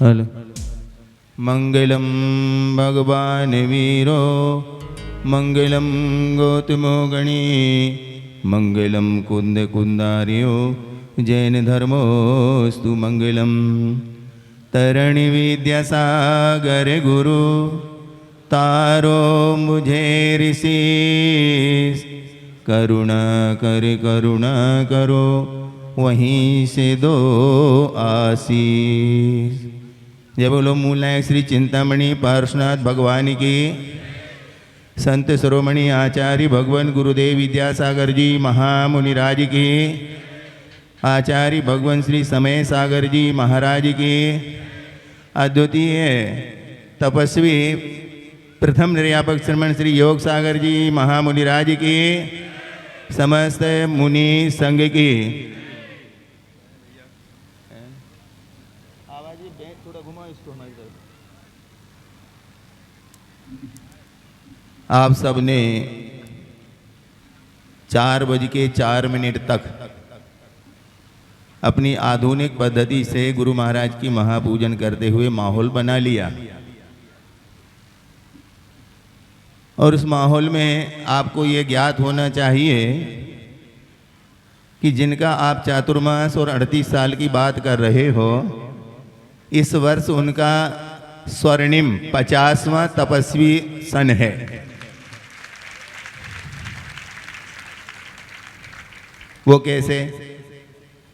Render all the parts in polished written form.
हल मंगलम भगवान वीरो मंगलम गौतमो गणी मंगलम कुंद कुंदार्यो जैन धर्मोस्तु मंगलम तरणि विद्यासागर गुरु तारो मुझे ऋषि करुणा करो वहीं से दो आशीष। जय बोलो मूलनायक श्री चिंतामणि पार्श्वनाथ भगवान की। संत शिरोमणि आचार्य भगवान गुरुदेव विद्यासागर जी महामुनिराज की। आचार्य भगवान श्री समय सागर जी महाराज की। अद्वितीय तपस्वी प्रथम निर्यापक श्रमण श्री योग सागर जी महामुनिराज की। समस्त मुनि संघ की। आप सब ने 4:04 तक अपनी आधुनिक पद्धति से गुरु महाराज की महापूजन करते हुए माहौल बना लिया और उस माहौल में आपको ये ज्ञात होना चाहिए कि जिनका आप चातुर्मास और 38 साल की बात कर रहे हो, इस वर्ष उनका स्वर्णिम 50वां तपस्वी सन है। वो कैसे?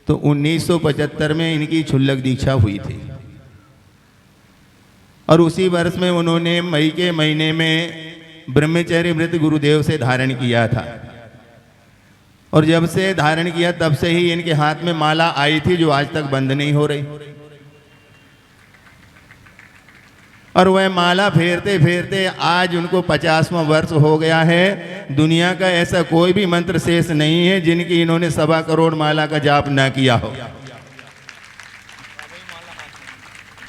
तो 1975 में इनकी क्षुल्लक दीक्षा हुई थी और उसी वर्ष में उन्होंने मई के महीने में ब्रह्मचर्य व्रत गुरुदेव से धारण किया था और जब से धारण किया तब से ही इनके हाथ में माला आई थी जो आज तक बंद नहीं हो रही। और वह माला फेरते फेरते आज उनको 50वां वर्ष हो गया है। दुनिया का ऐसा कोई भी मंत्र शेष नहीं है जिनकी इन्होंने 1.25 करोड़ माला का जाप ना किया हो।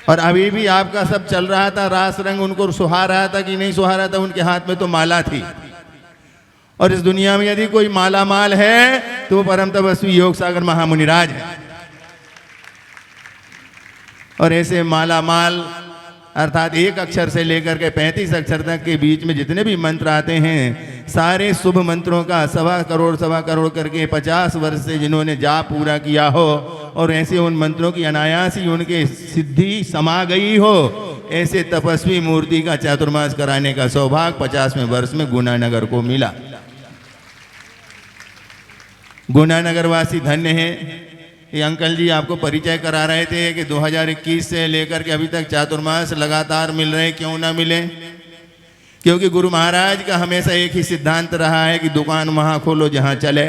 और अभी भी आपका सब चल रहा था, रास रंग उनको सुहा रहा था कि नहीं सुहा रहा था, उनके हाथ में तो माला थी। और इस दुनिया में यदि कोई माला माल है तो वो परम तपस्वी योग सागर महामुनिराज है। और ऐसे माला माल अर्थात एक अक्षर से लेकर के 35 अक्षर तक के बीच में जितने भी मंत्र आते हैं, सारे शुभ मंत्रों का 1.25 करोड़ करके 50 वर्ष से जिन्होंने जाप पूरा किया हो और ऐसे उन मंत्रों की अनायास ही उनके सिद्धि समा गई हो, ऐसे तपस्वी मूर्ति का चातुर्मास कराने का सौभाग्य 50वें वर्ष में गुणानगर को मिला। गुणानगर वासी धन्य है। ये अंकल जी आपको परिचय करा रहे थे कि 2021 से लेकर के अभी तक चातुर्मास लगातार मिल रहे। क्यों ना मिले? क्योंकि गुरु महाराज का हमेशा एक ही सिद्धांत रहा है कि दुकान वहां खोलो जहां चले,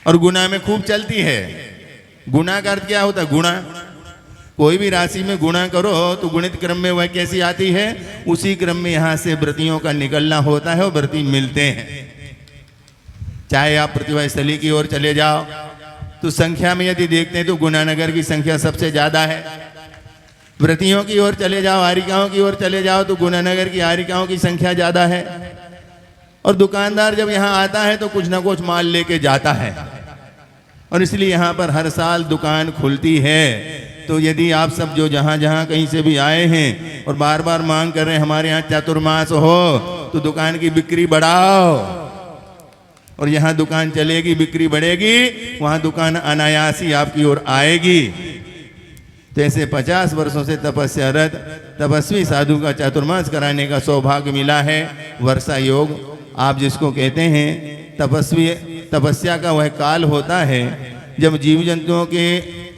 और गुना में खूब चलती है। गुना का अर्थ क्या होता है? गुणा। कोई भी राशि में गुणा करो तो गुणित क्रम में वह कैसी आती है, उसी क्रम में यहां से व्रतियों का निकलना होता है और व्रती मिलते हैं। चाहे आप प्रतिभा स्थली की ओर चले जाओ तो संख्या में यदि देखते हैं तो गुणानगर की संख्या सबसे ज्यादा है। व्रतियों की ओर चले जाओ, आरिकाओं की ओर चले जाओ तो गुणानगर की आरिकाओं की संख्या ज्यादा है। और दुकानदार जब यहाँ आता है तो कुछ ना कुछ माल लेके जाता है और इसलिए यहाँ पर हर साल दुकान खुलती है। तो यदि आप सब जो जहाँ जहाँ कहीं से भी आए हैं और बार बार मांग कर रहे हैं हमारे यहाँ चातुर्मास हो, तो दुकान की बिक्री बढ़ाओ और यहाँ दुकान चलेगी, बिक्री बढ़ेगी, वहाँ दुकान अनायासी आपकी ओर आएगी। तो ऐसे 50 वर्षों से तपस्यारत तपस्वी साधु का चातुर्मास कराने का सौभाग्य मिला है। वर्षा योग आप जिसको कहते हैं, तपस्या का वह काल होता है जब जीव जंतुओं के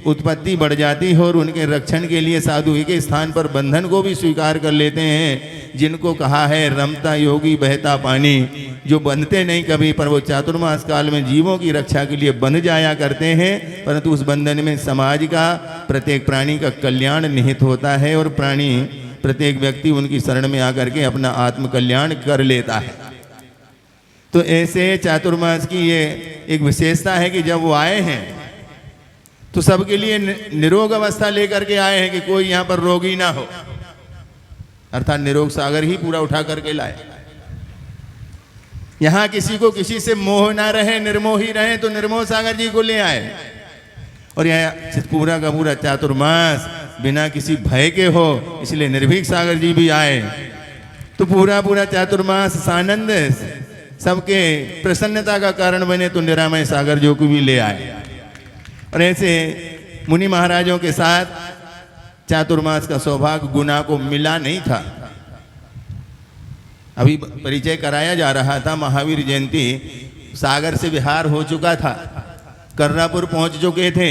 उत्पत्ति बढ़ जाती है और उनके रक्षण के लिए साधु के स्थान पर बंधन को भी स्वीकार कर लेते हैं, जिनको कहा है रमता योगी बहता पानी। जो बंधते नहीं कभी, पर वो चातुर्मास काल में जीवों की रक्षा के लिए बंध जाया करते हैं, परंतु उस बंधन में समाज का, प्रत्येक प्राणी का कल्याण निहित होता है और प्राणी प्रत्येक व्यक्ति उनकी शरण में आकर के अपना आत्म कल्याण कर लेता है। तो ऐसे चातुर्मास की ये एक विशेषता है कि जब वो आए हैं तो सबके लिए निरोग अवस्था लेकर के आए हैं कि कोई यहाँ पर रोगी ना हो, अर्थात निरोग सागर ही पूरा उठा करके लाए। यहाँ किसी को किसी से मोह ना रहे, निर्मोही रहे तो निर्मोह सागर जी को ले आए। और यह पूरा का पूरा चातुर्मास बिना किसी भय के हो, इसलिए निर्भीक सागर जी भी आए। तो पूरा पूरा चातुर्मास सानंद सबके प्रसन्नता का कारण बने, तो निरामय सागर जो को भी ले आए। और ऐसे मुनि महाराजों के साथ चातुर्मास का सौभाग्य गुना को मिला नहीं था। अभी परिचय कराया जा रहा था, महावीर जयंती सागर से विहार हो चुका था, कर्रापुर पहुंच चुके थे,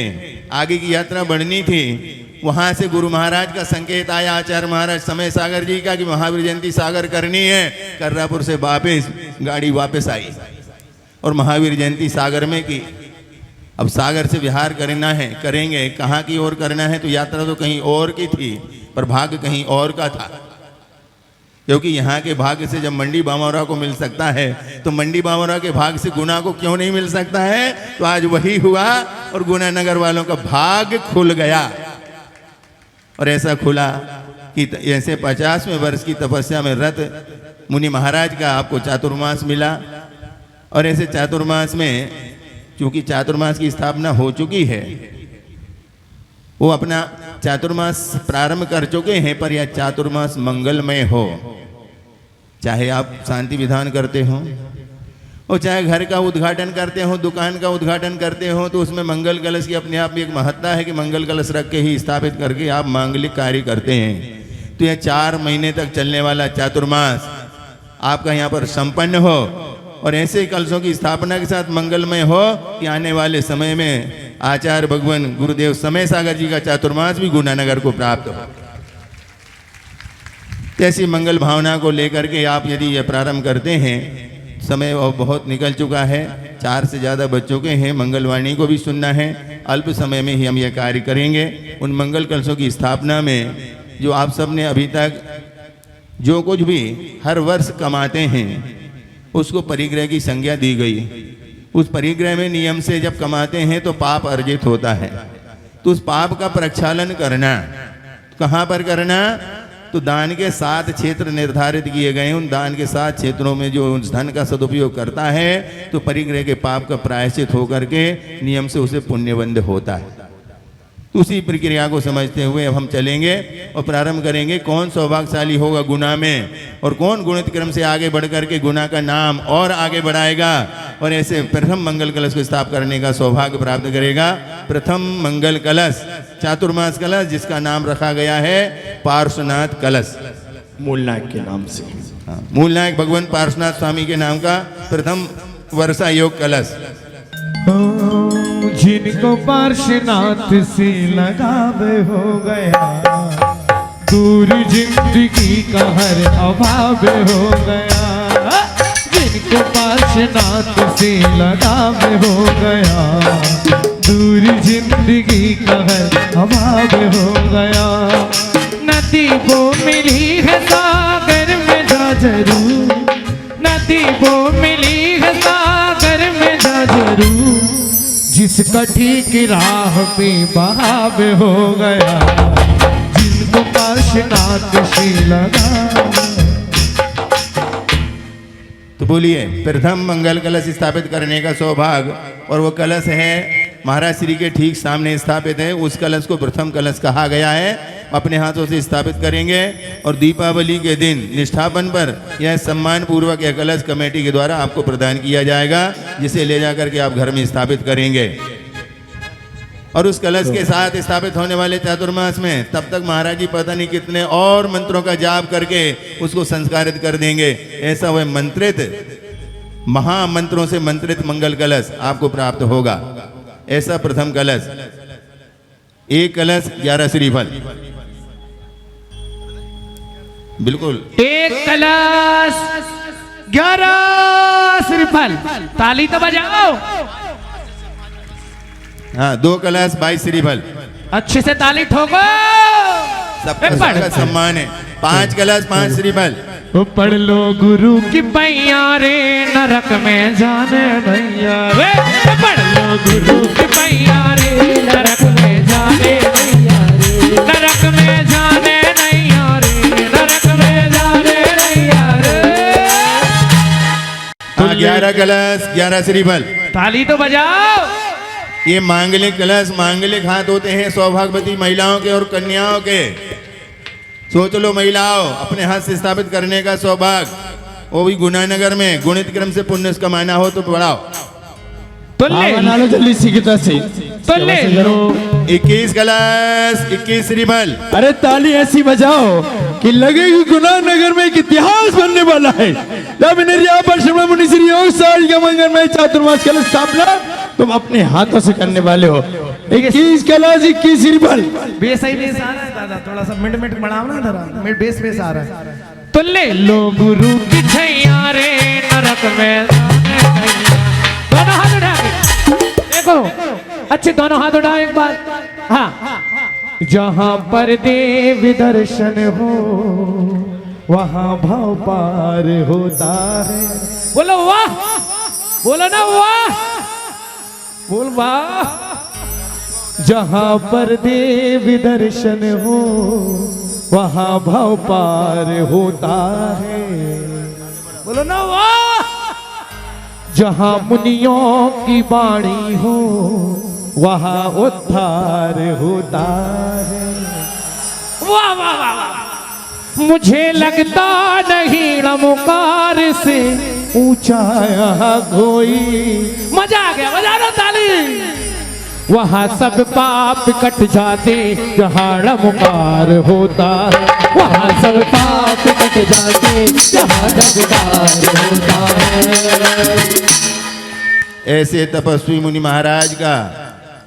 आगे की यात्रा बढ़नी थी। वहां से गुरु महाराज का संकेत आया, आचार्य महाराज समय सागर जी का, कि महावीर जयंती सागर करनी है। कर्रापुर से वापस गाड़ी वापस आई और महावीर जयंती सागर में की। अब सागर से विहार करना है, करेंगे, कहाँ की ओर करना है, तो यात्रा तो कहीं और की थी, पर भाग्य कहीं और का था। क्योंकि यहाँ के भाग्य से जब मंडी बामौरा को मिल सकता है, तो मंडी बामौरा के भाग्य से गुना को क्यों नहीं मिल सकता है। तो आज वही हुआ और गुना नगर वालों का भाग्य खुल गया। और ऐसा खुला कि ऐसे 50वें वर्ष की तपस्या में रत मुनि महाराज का आपको चातुर्मास मिला। और ऐसे चातुर्मास में चूंकि चातुर्मास की स्थापना हो चुकी है, वो अपना चातुर्मास प्रारंभ कर चुके हैं, पर यह चातुर्मास मंगलमय हो। चाहे आप शांति विधान करते हो और चाहे घर का उद्घाटन करते हो, दुकान का उद्घाटन करते हो, तो उसमें मंगल कलश की अपने आप में एक महत्ता है कि मंगल कलश रख के ही स्थापित करके आप मांगलिक कार्य करते हैं। तो यह 4 महीने तक चलने वाला चातुर्मास आपका यहाँ पर संपन्न हो और ऐसे कलशों की स्थापना के साथ मंगलमय हो कि आने वाले समय में आचार्य भगवान गुरुदेव समय सागर जी का चातुर्मास भी गुना नगर को प्राप्त हो। ऐसी मंगल भावना को लेकर के आप यदि यह प्रारंभ करते हैं, समय बहुत निकल चुका है, 4 से ज़्यादा बज चुके हैं, मंगलवाणी को भी सुनना है। अल्प समय में ही हम यह कार्य करेंगे। उन मंगल कलशों की स्थापना में जो आप सब ने अभी तक जो कुछ भी हर वर्ष कमाते हैं, उसको परिग्रह की संज्ञा दी गई। उस परिग्रह में नियम से जब कमाते हैं तो पाप अर्जित होता है। तो उस पाप का प्रक्षालन करना कहाँ पर करना, तो दान के 7 क्षेत्र निर्धारित किए गए। उन दान के 7 क्षेत्रों में जो उस धन का सदुपयोग करता है, तो परिग्रह के पाप का प्रायश्चित होकर के नियम से उसे पुण्यबंध होता है। तो उसी प्रक्रिया को समझते हुए अब हम चलेंगे और प्रारंभ करेंगे। कौन सौभाग्यशाली होगा गुना में, और कौन गुणित क्रम से आगे बढ़ करके गुना का नाम और आगे बढ़ाएगा और ऐसे प्रथम मंगल कलश को स्थापित करने का सौभाग्य प्राप्त करेगा। प्रथम मंगल कलश, चातुर्मास कलश, जिसका नाम रखा गया है पार्श्वनाथ कलश, मूलनायक के नाम से। मूलनायक भगवान पार्श्वनाथ स्वामी के नाम का प्रथम वर्षा योग कलश। जिनको पार्श्वनाथ से लगाव हो गया, दूर जिंदगी का हर अभाव हो गया। जिनको पार्श्वनाथ से लगाव हो गया, दूर जिंदगी का हर अभाव हो गया। नदी वो मिली है सागर में जा जरूर, नदी वो मिली है सागर में जा जरूर, जिसका ठीक राह पे बहाव हो गया। जिनको पार्श्वनाथ से लगा। तो बोलिए, प्रथम मंगल कलश स्थापित करने का सौभाग्य, और वो कलश है महाराज श्री के ठीक सामने स्थापित है। उस कलश को प्रथम कलश कहा गया है। अपने हाथों से स्थापित करेंगे और दीपावली के दिन निष्ठापन पर यह सम्मान पूर्वक यह कलश कमेटी के द्वारा आपको प्रदान किया जाएगा, जिसे ले जाकर के आप घर में स्थापित करेंगे। और उस कलश के साथ स्थापित होने वाले चातुर्मास में तब तक महाराज जी पता नहीं कितने और मंत्रों का जाप करके उसको संस्कारित कर देंगे। ऐसा वह मंत्रित महामंत्रों से मंत्रित मंगल कलश आपको प्राप्त होगा। ऐसा प्रथम कलश, एक कलश 11 श्रीफल, बिल्कुल एक कलश 11 श्रीफल। ताली तो बजाओ। हाँ, 2 कलश 22 श्रीफल। अच्छे से ताली ठोको। सबका सम्मान है। 5 कलश 5 श्रीफल। पढ़ लो गुरु की पैया रे, नरक में जाने नैया रे। पढ़ लो गुरु की पैया रे, नरक में जाने नैया रे। नरक में जाने नैया रे, नरक में जाने नैया रे। 11 कलश 11 श्रीफल। ताली तो बजाओ। ये मांगलिक कलश मांगलिक हाथ होते हैं सौभाग्यवती महिलाओं के और कन्याओं के। सोच लो महिलाओं, अपने हाथ से स्थापित करने का सौभाग्य, वो भी गुनानगर में गुणित क्रम से पुण्य कमाना हो तो बढ़ाओ। तो ले लो जल्दी सीखता से। तो ले लो 21 कलश 21 श्रीफल। अरे ताली ऐसी बजाओ कि लगे कि गुनानगर में एक इतिहास बनने वाला है। जब निर्या पर श्रवण मुनि श्री योग सारी का मंगल में चातुर्मास कलश स्थापना तुम अपने हाथों से करने वाले हो। 21 कलश 21 श्रीफल। बेस ही बेस आ रहा है दादा, थोड़ा सा मिनट मिनट बढ़ाओ ना जरा, मिनट बेस बेस आ रहा है। तो ले लो गुरु की छैया रे नरक में दोनों हाथ उठा के देखो, अच्छे दोनों हाथ उठाओ एक बार। हाँ, जहाँ पर देव दर्शन हो वहाँ भाव पार होता है। बोलो वाह, बोलो ना वाह, बोल वाह। जहाँ पर देव दर्शन हो वहाँ भाव पार होता है। बोलो ना वाह। जहाँ मुनियों की वाणी हो वहाँ उद्धार होता है। वाह वाह वाह वाह। मुझे लगता नहीं नमकार से ऊंचा यहाँ कोई। मजा आ गया, बजा लो ताली। वहाँ सब पाप कट जाते जहाँ नमकार होता है। वहाँ सब पाप कट जाते जहाँ नमकार होता है। ऐसे तपस्वी मुनि महाराज का,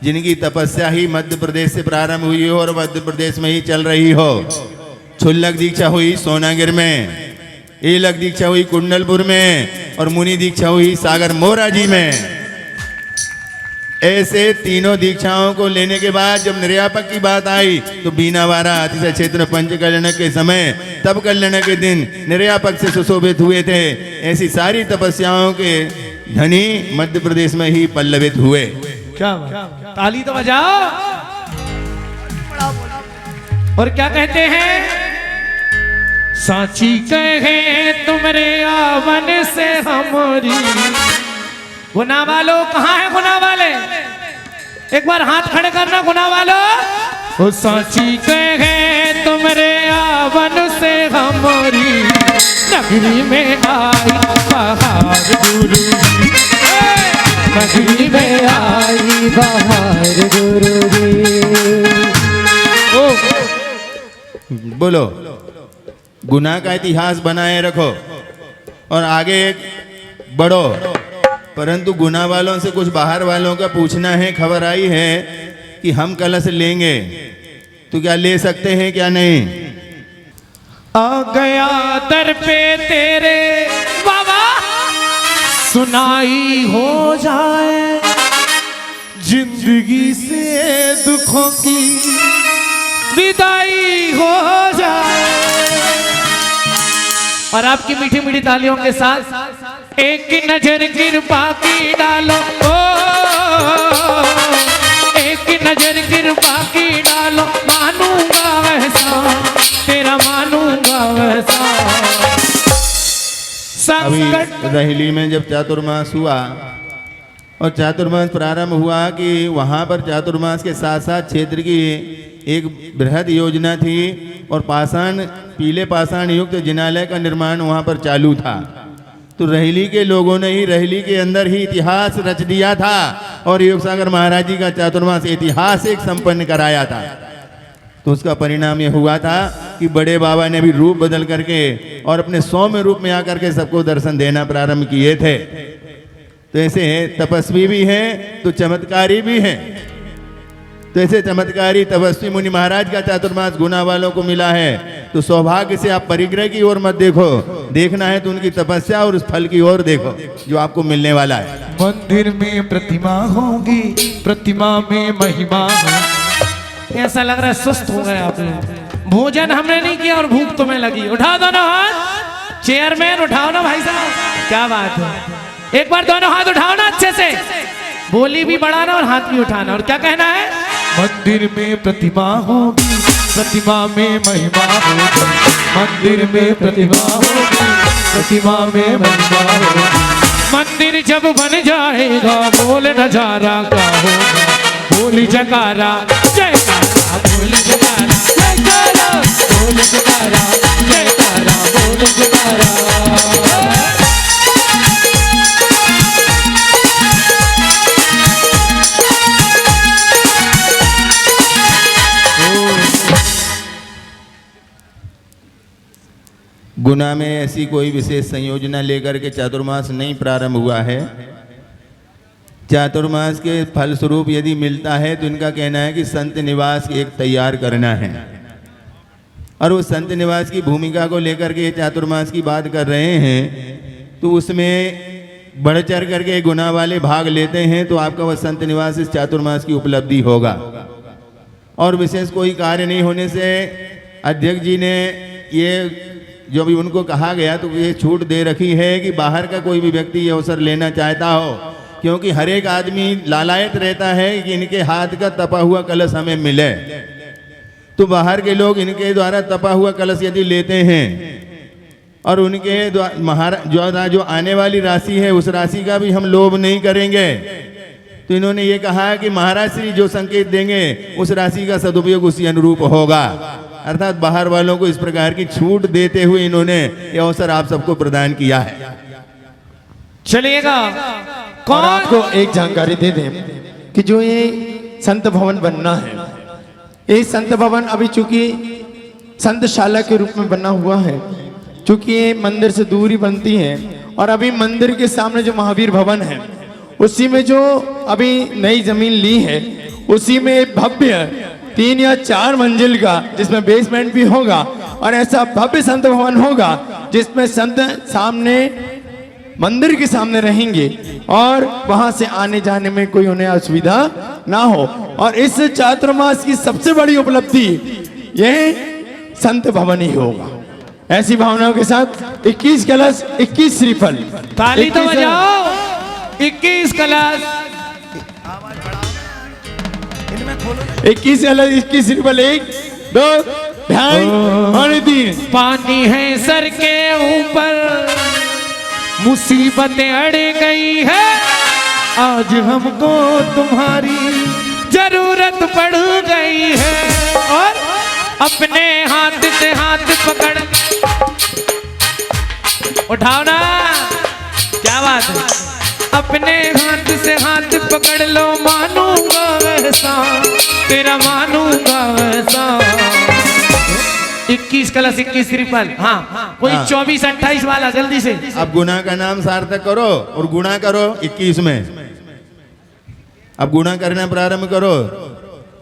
जिनकी तपस्या ही मध्य प्रदेश से प्रारंभ हुई हो और मध्य प्रदेश में ही चल रही हो। क्षुल्लक दीक्षा हुई सोनागिर में, ईलक दीक्षा हुई कुंडलपुर में और मुनि दीक्षा हुई सागर मोरा जी में। ऐसे तीनों दीक्षाओं को लेने के बाद जब निर्यापक की बात आई तो बीनावारा अतिशय क्षेत्र पंच कल्याण के समय, तब कल्याण के दिन निर्यापक से सुशोभित हुए थे। ऐसी सारी तपस्याओं के धनी मध्य प्रदेश में ही पल्लवित हुए। क्या ताली तो बजाओ। और क्या कहते हैं? साची कहे तुमरे आवन से हमारी। गुना वालों कहाँ है गुना वाले? एक बार हाथ खड़े करना गुना वालों। वो साची कहे तुमरे आवन से हमारी, नगरी में आई बहार गुरु। नगरी में आई बहार गुरु। बोलो, गुनाह का इतिहास बनाए रखो और आगे बढ़ो, परंतु गुनाह वालों से कुछ बाहर वालों का पूछना है। खबर आई है कि हम कलश लेंगे, तो क्या ले सकते हैं क्या नहीं? आ गया दर पे तेरे बाबा, सुनाई हो जाए जिंदगी से दुखों की विदाई हो जाए। और आपकी मीठी मीठी तालियों के साथ एक नजर कृपा की डालो, ओ एक नजर कृपा की डालो, मानूंगा वैसा तेरा, मानूंगा वैसा। अभी संकट रहली में जब चातुर्मास हुआ और चातुर्मास प्रारंभ हुआ कि वहाँ पर चातुर्मास के साथ साथ क्षेत्र की एक बृहद योजना थी और पाषाण, पीले पाषाण युक्त जिनालय का निर्माण वहाँ पर चालू था। तो रहली के लोगों ने ही रहली के अंदर ही इतिहास रच दिया था और योग सागर महाराज जी का चातुर्मास ऐतिहासिक संपन्न कराया था। तो उसका परिणाम यह हुआ था कि बड़े बाबा ने भी रूप बदल करके और अपने सौम्य रूप में आकर के सबको दर्शन देना प्रारंभ किए थे। तो ऐसे तपस्वी भी हैं तो चमत्कारी भी हैं। तो ऐसे चमत्कारी तपस्वी मुनि महाराज का चातुर्मास गुना वालों को मिला है। तो सौभाग्य से आप परिग्रह की ओर मत देखो, देखना है तो उनकी तपस्या और उस फल की ओर देखो जो आपको मिलने वाला है। मंदिर में प्रतिमा होगी, प्रतिमा में महिमा होगी। ऐसा लग रहा है सुस्त हो गए आप लोग। भोजन हमने नहीं किया और भूख तुम्हें लगी। उठाओ दोनों हाथ, चेयरमैन उठाओ ना भाई साहब, क्या बात है। एक बार दोनों हाथ उठाओ ना अच्छे से, बोली भी बढ़ाना और हाथ भी उठाना। और क्या कहना है? मंदिर में प्रतिमा होगी, प्रतिमा में महिमा होगी। मंदिर में प्रतिमा होगी, प्रतिमा में महिमा होगी। मंदिर जब बन जाएगा बोल नजारा का होगा, बोल जयकारा जयकारा बोल जयकारा जयकारा बोल जयकारा जयकारा बोल जयकारा। गुना में ऐसी कोई विशेष संयोजना लेकर के चातुर्मास नहीं प्रारंभ हुआ है। चातुर्मास के फलस्वरूप यदि मिलता है तो इनका कहना है कि संत निवास एक तैयार करना है, और उस संत निवास की भूमिका को लेकर के चातुर्मास की बात कर रहे हैं, तो उसमें बढ़ चढ़ करके गुना वाले भाग लेते हैं तो आपका वह संत निवास इस चातुर्मास की उपलब्धि होगा। और विशेष कोई कार्य नहीं होने से अध्यक्ष जी ने ये जो भी उनको कहा गया तो ये छूट दे रखी है कि बाहर का कोई भी व्यक्ति ये अवसर लेना चाहता हो, क्योंकि हर एक आदमी लालायत रहता है कि इनके हाथ का तपा हुआ कलश हमें मिले। तो बाहर के लोग इनके द्वारा तपा हुआ कलश यदि लेते हैं और उनके जो आने वाली राशि है उस राशि का भी हम लोभ नहीं करेंगे, तो इन्होंने ये कहा कि महाराज श्री जो संकेत देंगे उस राशि का सदुपयोग उसी अनुरूप होगा। अर्थात बाहर वालों को इस प्रकार की छूट देते हुए इन्होंने ये अवसर आप सबको प्रदान किया है। चलिएगा और कौन आपको एक जानकारी दे दें कि जो ये संत भवन बनना है, ये संत भवन अभी चूंकि संतशाला के रूप में बना हुआ है, चूंकि ये मंदिर से दूर ही बनती है, और अभी मंदिर के सामने जो महावीर भवन है उसी में जो अभी नई जमीन ली है उसी में एक भव्य 3 या 4 मंजिल का, जिसमें बेसमेंट भी होगा, और ऐसा भव्य संत भवन होगा जिसमें संत सामने मंदिर के सामने रहेंगे और वहां से आने जाने में कोई उन्हें असुविधा ना हो। और इस चातुर्मास की सबसे बड़ी उपलब्धि यह संत भवन ही होगा। ऐसी भावनाओं के साथ 21 कलश 21 श्रीफल, ताली तो बजाओ। 21 कलश 21 कलश 21 श्रीफल, 1 2 ढाई और 3। पानी है सर के ऊपर, मुसीबतें अड़ गई है, आज हमको तुम्हारी जरूरत पड़ गई है, और अपने हाथ से हाथ पकड़ उठाओ ना, क्या बात है, अपने हाथ से हाथ पकड़ लो, मानूंगा वैसा तेरा मानूंगा वैसा। 21 कलश 21 श्रीफल। हाँ, कोई 24-28 वाला जल्दी से। अब गुना का नाम सार्थक करो और गुणा करो 21 में। अब गुणा करना प्रारंभ करो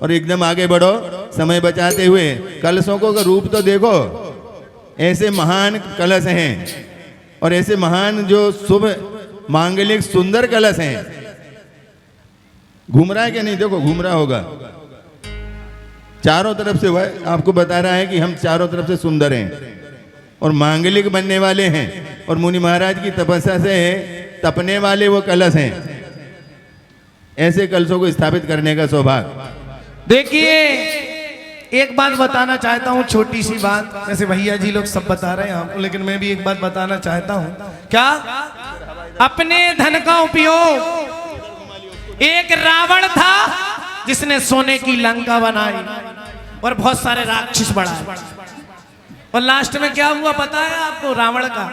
और एकदम आगे बढ़ो समय बचाते हुए। कलशों को रूप तो देखो, ऐसे महान कलश हैं और ऐसे महान जो शुभ मांगलिक सुंदर कलश हैं। घूम रहा है क्या? नहीं, देखो घूम रहा होगा। चारों तरफ से वह आपको बता रहा है कि हम चारों तरफ से सुंदर हैं और मांगलिक बनने वाले हैं, और मुनि महाराज की तपस्या से तपने वाले वो कलश हैं। ऐसे कलशों को स्थापित करने का सौभाग्य। देखिए, एक बात बताना चाहता हूँ, छोटी सी बात। वैसे भैया जी लोग सब बता रहे हैं आपको, लेकिन मैं भी एक बात बताना चाहता हूँ। क्या? अपने धन का उपयोग, एक रावण था जिसने सोने की लंका बनाई और बहुत सारे राक्षस बढ़ाए, और लास्ट में क्या हुआ पता है आपको? रावण का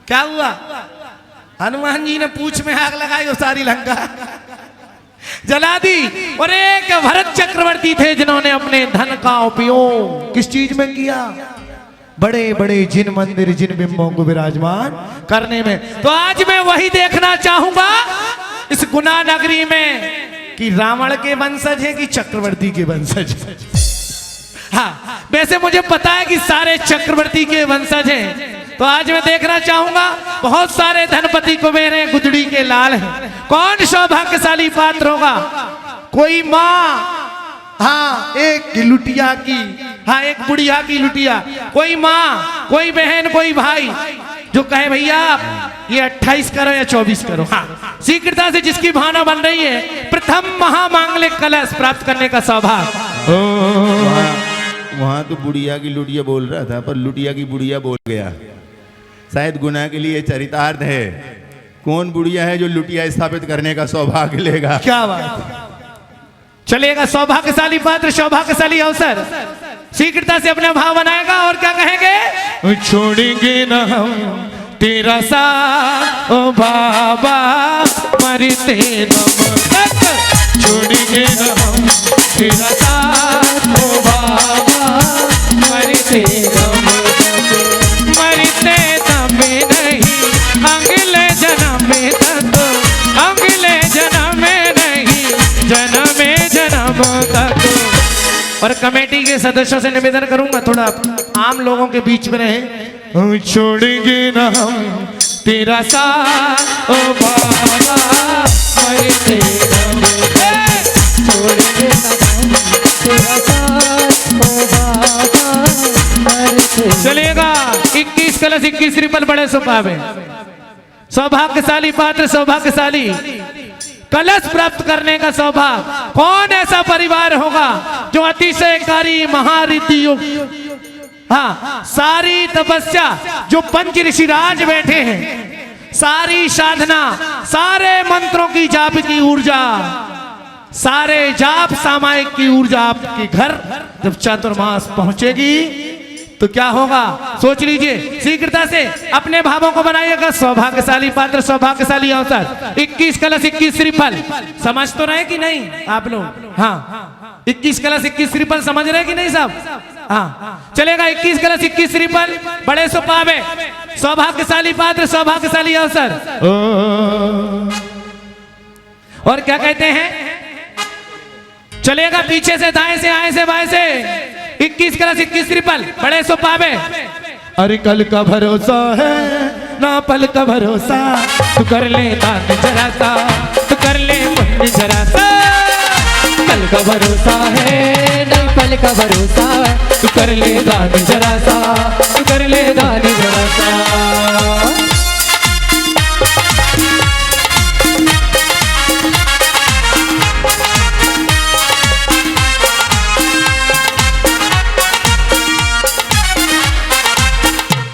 क्या हुआ? हनुमान जी ने पूंछ में आग लगाई और सारी लंका जला दी। और एक भरत चक्रवर्ती थे जिन्होंने अपने धन का उपयोग किस चीज में किया? बड़े बड़े जिन मंदिर जिन बिंबों को विराजमान करने में। तो आज मैं वही देखना चाहूंगा इस गुना नगरी में कि रावण के वंशज है कि चक्रवर्ती के वंशज है। हाँ, वैसे मुझे पता है कि सारे चक्रवर्ती के वंशज हैं। तो आज मैं देखना चाहूंगा, बहुत सारे धनपति कुबेर हैं, गुदड़ी के लाल हैं। कौन सौभाग्यशाली पात्र होगा? कोई माँ, हाँ, एक लुटिया की, हाँ एक बुढ़िया की लुटिया, कोई माँ, कोई बहन, कोई भाई जो कहे भैया ये 28 करो या 24 करो। हाँ, शीघ्रता से जिसकी भावना बन रही है, प्रथम महामांगलिक कलश प्राप्त करने का सौभाग्य। वहाँ तो बुढ़िया की लुटिया बोल रहा था, पर लुटिया की बुढ़िया बोल गया। शायद गुना के लिए चरितार्थ है। कौन बुढ़िया है जो लुटिया स्थापित करने का सौभाग्य लेगा? क्या बात है। चलेगा सौभाग्यशाली पात्र, सौभाग्यशाली अवसर, शीघ्रता से अपना भाव बनाएगा और क्या कहेंगे? छोड़ेंगे न हम तेरा साथ ओ बाबा मरते दम तक, छोड़ेंगे न हम तेरा साथ ओ बाबा मरते दम तक, मरते दम में नहीं अगले जन्म में तक, अगले जन्म में नहीं जन्म तक। और कमेटी के सदस्यों से निवेदन करूंगा थोड़ा आम लोगों के बीच में रहे। छोड़ेंगे न हम तेरा साथ ओ बाबा मरते दम तक, छोड़ेंगे न हम तेरा साथ ओ बाबा मरते। चलेगा 21 कलश 21 रिपल बड़े सुपावे, सौभाग्यशाली पात्र, सौभाग्यशाली कलश प्राप्त करने का सौभाग्य। कौन ऐसा परिवार होगा जो अतिशयकारी महारिति युक्त, हाँ, सारी तपस्या जो पंच ऋषिराज बैठे हैं, सारी साधना, सारे मंत्रों की जाप की ऊर्जा, सारे जाप सामायिक की ऊर्जा आपके घर जब चातुर्मास पहुंचेगी तो क्या होगा सोच लीजिए। शीघ्रता से अपने भावों को बनाइएगा। सौभाग्यशाली पात्र, सौभाग्यशाली अवसर, 21 कलश 21 श्रीफल। समझ तो रहे कि नहीं आप लोग? हाँ, 21 कलश 21 श्रीफल समझ रहे कि नहीं साहब? हाँ, चलेगा 21 कलश 21 श्रीफल बड़े सुपावे, सौभाग्यशाली पात्र, सौभाग्यशाली अवसर। और क्या कहते हैं? चलेगा पीछे से, दाएं से, आए से, बाएं से, 21 कलश 21 ट्रिपल बड़े सुपावे। अरे कल का भरोसा है ना पल का भरोसा, तू कर ले दान जरा सा, तू कर ले पुण्य जरा सा। कल का भरोसा है नहीं पल का भरोसा है, तू कर ले दान जरा सा, तू कर ले दान जरा सा।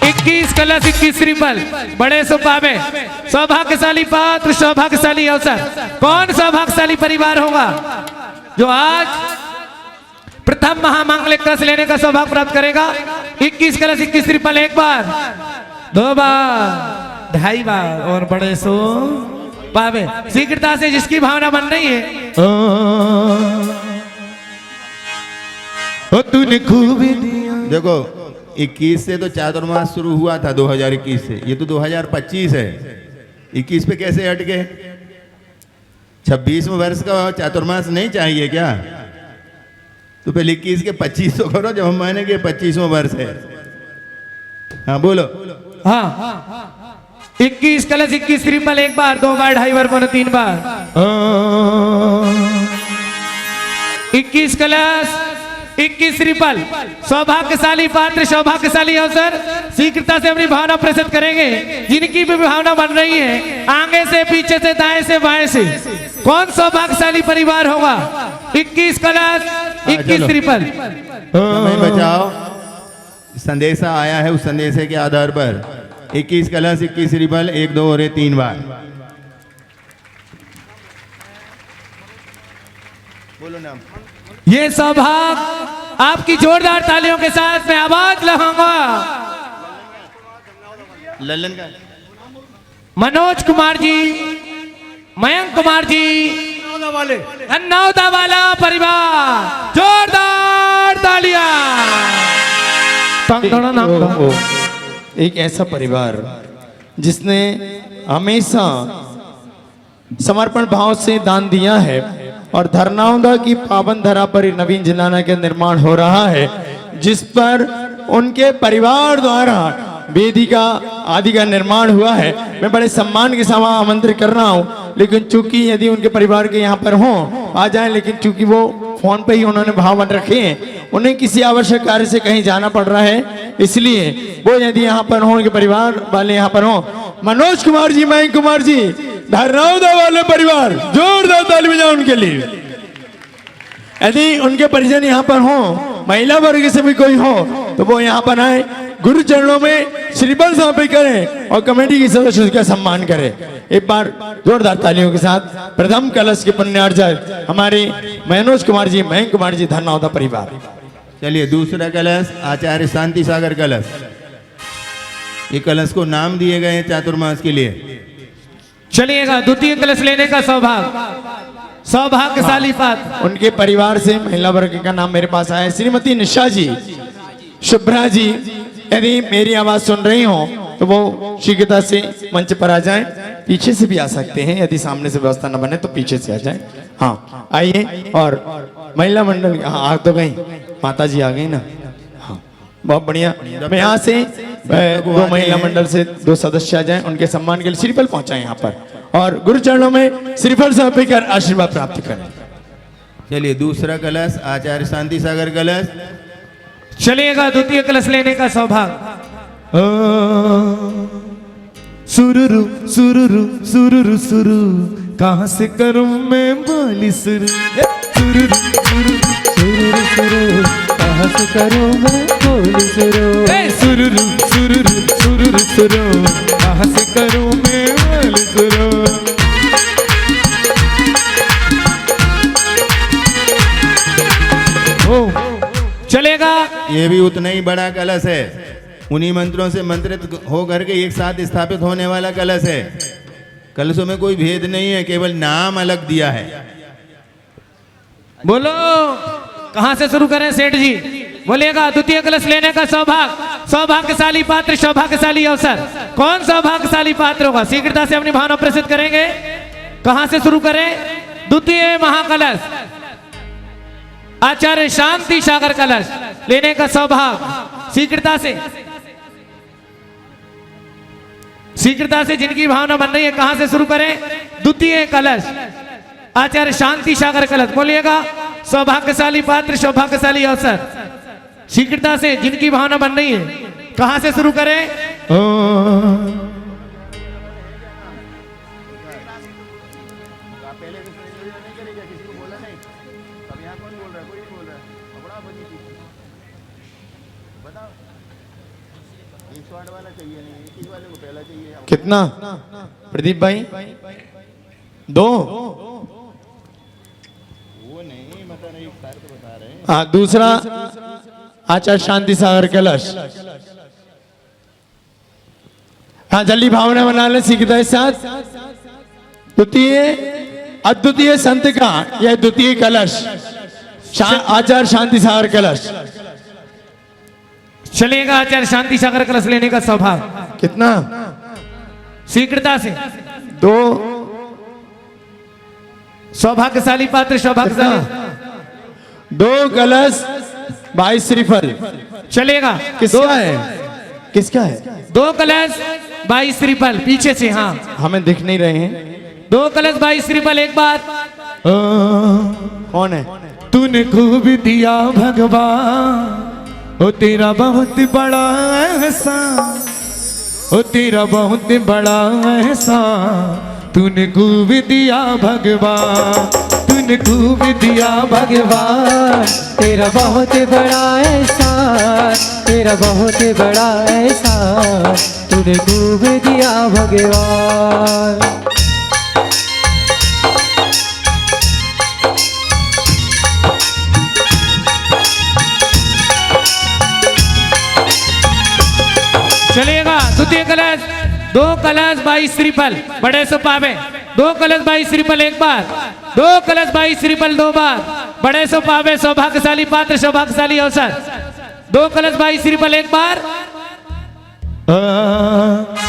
21 कलश 21 श्रीफल बड़े सुपावे, सौभाग्यशाली पात्र, सौभाग्यशाली अवसर। कौन सौभाग्यशाली परिवार होगा जो आज प्रथम महामांगलिक कलश लेने का सौभाग्य प्राप्त करेगा? 21 कलश 21 श्रीफल एक बार, 2 बार, 2.5 बार और बड़े सो पावे। शीघ्रता से जिसकी भावना बन रही है, ओ तूने खूब दिया। देखो 21 से तो चातुर्मास शुरू हुआ था 2021 से, ये तो 2025 है। 21 पे कैसे हट गए? 26वें वर्ष का चातुर्मास नहीं चाहिए क्या? तो पहले 21 के 25 तो करो, जब हम माने कि 25वां वर्ष है। हाँ बोलो। हाँ, 21 कलश 21 श्रीफल एक बार, 2 बार, 2.5 बार, पौने 3 बार। 21 कलश 21 श्रीफल, सौभाग्यशाली पात्र, सौभाग्यशाली अवसर। शीघ्रता से अपनी भावना प्रस्तुत करेंगे। जिनकी भी भावना बन रही है, आगे से, पीछे से, दाएं से, बाएं से, कौन सौभाग्यशाली परिवार होगा? 21 कलश 21 श्रीफल। समय बचाओ। संदेशा आया है, उस संदेशे के आधार पर 21 कलश 21 श्रीफल 1, 2 और 3 बार बोलो नाम। ये सौभाग्य आपकी जोरदार तालियों के साथ मैं आवाज लगाऊंगा। लल्लन का मनोज कुमार जी, मयंक कुमार जी, धन्नौदा वाला परिवार, जोरदार तालियां। एक ऐसा परिवार जिसने हमेशा समर्पण भाव से दान दिया है और धरनाउंदा की पावन धरा पर नवीन जिंदाना का निर्माण हो रहा है, जिस पर उनके परिवार द्वारा वेदिका आदि का निर्माण हुआ है। मैं बड़े सम्मान के साथ आमंत्रित कर रहा हूँ, लेकिन चूंकि यदि उनके परिवार के यहाँ पर हों आ जाएं, लेकिन चूंकि वो फोन पे ही उन्होंने भाव बन रखे हैं, उन्हें किसी आवश्यक कार्य से कहीं जाना पड़ रहा है, इसलिए वो यदि यहाँ पर हों, उनके परिवार वाले यहाँ पर हों। मनोज कुमार जी, मयंक कुमार जी, धरनाउदा वाले परिवार, जोरदार ताली बजाओ उनके लिए। यदि उनके परिजन यहाँ पर हों, महिला वर्ग से भी कोई हो, तो वो यहाँ पर आए। गुरु चरणों में श्रीफल समर्पित करें और कमेटी के सदस्यों का सम्मान करें। एक बार जोरदार तालियों के साथ प्रथम कलश के पुण्यार्जक हमारे मनोज कुमार जी, मयंक कुमार जी, धर्मावता परिवार। चलिए दूसरा कलश आचार्य शांति सागर कलश। ये कलश को नाम दिए गए हैं चातुर्मास के लिए। चलिएगा द्वितीय कलश लेने का सौभाग्यशाली पात्र। उनके परिवार से महिला वर्ग का नाम मेरे पास आया है। श्रीमती निशा जी, शुभ्रा जी, यदि मेरी आवाज सुन रही हो तो वो शीघ्रता से मंच पर आ जाएं। पीछे से भी आ सकते हैं, यदि सामने से व्यवस्था न बने तो पीछे से आ जाएं। हाँ आइए। और महिला मंडल, हाँ आ तो गई, माता जी आ गई ना। हाँ बहुत बढ़िया। मैं यहाँ से दो महिला मंडल से 2 सदस्य आ जाएं, उनके सम्मान के लिए श्रीफल पहुंचाएं यहाँ पर और गुरु चरणों में श्रीफल समर्पित कर आशीर्वाद प्राप्त करें। चलिए दूसरा कलश आचार्य शांति सागर कलश। चलिएगा द्वितीय कलश लेने का सौभाग्य। सुरुरु सुरुरु सुरुरु सुरु, कहाँ से करूं मैं बोली सुरु। सुरुरु सुरुरु सुरु सुरु, कहाँ से करूं मैं बोल सुरु। सुरुरु सुरुरु सुरुरु सुरु, कहाँ से करूं मैं बोली सुरु। चलेगा। ये भी उतना ही बड़ा कलश है। उन्हीं मंत्रों से मंत्रित होकर के एक साथ स्थापित होने वाला कलश है। कलशों में कोई भेद नहीं है, केवल नाम अलग दिया है। बोलो कहां से शुरू करें सेठ जी? बोलिएगा द्वितीय कलश लेने का सौभाग्यशाली पात्र, सौभाग्यशाली अवसर। कौन सौभाग्यशाली पात्र होगा? शीघ्रता से अपनी भावना प्रसिद्ध करेंगे। कहां से शुरू करें? द्वितीय महाकलश आचार्य शांति सागर कलश लेने का सौभाग्य। शीघ्रता से जिनकी भावना बन रही है, कहां से शुरू करें? द्वितीय कलश आचार्य शांति सागर कलश। बोलिएगा सौभाग्यशाली पात्र, सौभाग्यशाली अवसर। शीघ्रता से जिनकी भावना बन रही है, कहां से शुरू करें? कितना प्रदीप भाई? 2। हाँ दूसरा आचार्य शांति सागर कलश। हाँ जल्दी भावना बना ले सीखता है साथ। द्वितीय अद्वितीय संत का यह द्वितीय कलश आचार्य शांति सागर कलश। चलेगा आचार्य शांति सागर कलश लेने का सौभाग्य। कितना? शीघ्रता से 2। सौभाग्यशाली पात्र, सौभाग्यशाली 2 कलश 22 श्रीफल। चलेगा। किसका है? किसका है? 2 कलश 22 श्रीफल। पीछे से हाँ हमें दिख नहीं रहे हैं। 2 कलश 22 श्रीफल। एक बात कौन है? तूने खूब दिया भगवान, ओ तेरा बहुत बड़ा एहसान, ओ तेरा बहुत बड़ा एहसान। तूने खूब दिया भगवान, तूने खूब दिया भगवान। तेरा बहुत बड़ा एहसान, तेरा बहुत बड़ा एहसान। तूने खूब दिया भगवान। चलेगा द्वितीय कलश। 2 कलश 22 श्रीफल बड़े सो पावे। 2 कलश 22 श्रीफल एक बार, 2 कलश 22 श्रीफल 2 बार। बड़े सो पावे, सौभाग्यशाली पात्र, सौभाग्यशाली अवसर। 2 कलश 22 श्रीफल एक बार।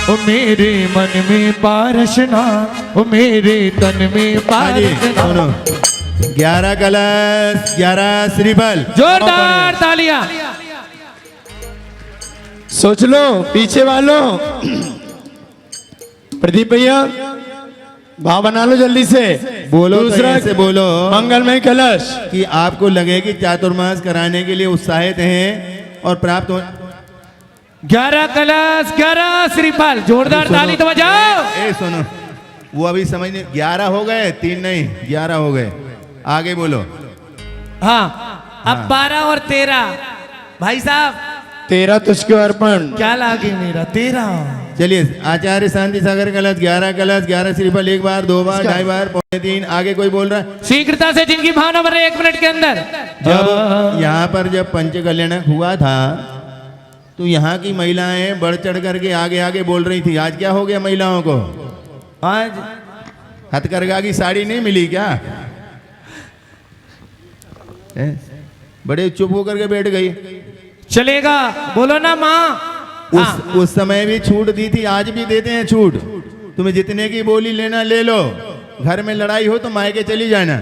ओ मेरे मन में पारसना, ओ मेरे तन में पारसना। 11 कलश 11 श्रीफल। जोरदार तालियां। सोच लो पीछे वालों। प्रदीप भैया भाव बना लो जल्दी से। बोलो तो दूसरा ऐसे बोलो मंगलमय कलश कि आपको लगे कि चातुर्मास कराने के लिए उत्साहित हैं और प्राप्त हो। 11 कलश 11 श्रीफल। जोरदार ताली तो बजाओ। ए सुनो, वो अभी समझ नहीं। 11 हो गए, 3 नहीं 11 हो गए। आगे बोलो। हाँ अब 12 और 13 भाई साहब तेरा तुझको अर्पण। क्या लागे मेरा तेरा। चलिए आचार्य शांति सागर कलश 11 कलश 11 श्रीफल, एक बार, दो बार, ढाई बार, पौने तीन। आगे कोई बोल रहा है? शीघ्रता से जिनकी भावना बन रही है 1 मिनट के अंदर। जब यहाँ पर जब पंच कल्याणक हुआ था तो यहाँ की महिलाएं बढ़ चढ़ करके आगे आगे बोल रही थी। आज क्या हो गया महिलाओं को? आज हथकरघा की साड़ी नहीं मिली क्या? बड़े चुप होकर के बैठ गई। चलेगा, बोलो ना माँ। उस समय भी छूट दी थी, आज भी देते हैं छूट। तुम्हें जितने की बोली लेना ले लो, घर में लड़ाई हो तो मायके चली जाना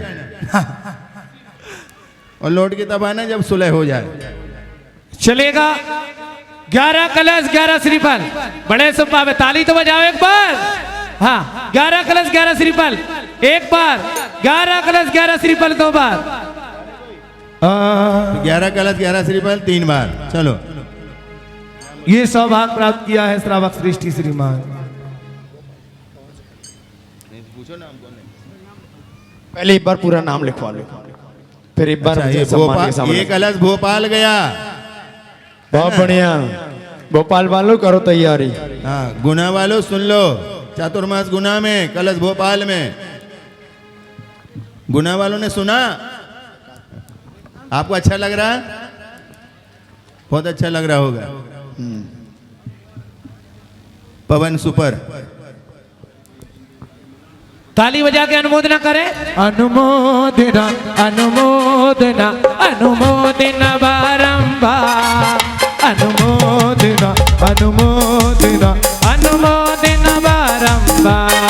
और लौट के तब आना जब सुलह हो जाए। चलेगा। 11 कलश 11 श्रीफल, बड़े सुपावे। ताली तो बजाओ एक बार। हाँ, 11 कलश 11 श्रीफल एक बार, 11 कलश 11 श्रीफल 2 बार, 11 कलश 11 श्रीफल 3 बार। चलो, ये सौभाग्य प्राप्त किया है श्रावक सृष्टि श्रीमान। पहले एक बार पूरा नाम लिखवा लो, फिर एक बार अच्छा, ये सम्मान के भोपाल, सामने। ये कलश भोपाल गया। बहुत बढ़िया। भोपाल वालों करो तैयारी। हाँ, गुना वालों सुन लो, चातुर्मास गुना में, कलश भोपाल में। गुना वालों ने सुना? आपको अच्छा लग रहा? बहुत अच्छा लग रहा होगा। पवन सुपर। ताली बजा के अनुमोदना करें। अनुमोदना अनुमोदना अनुमोदना बारंबार, अनुमोदना अनुमोदना अनुमोदना बारंबार।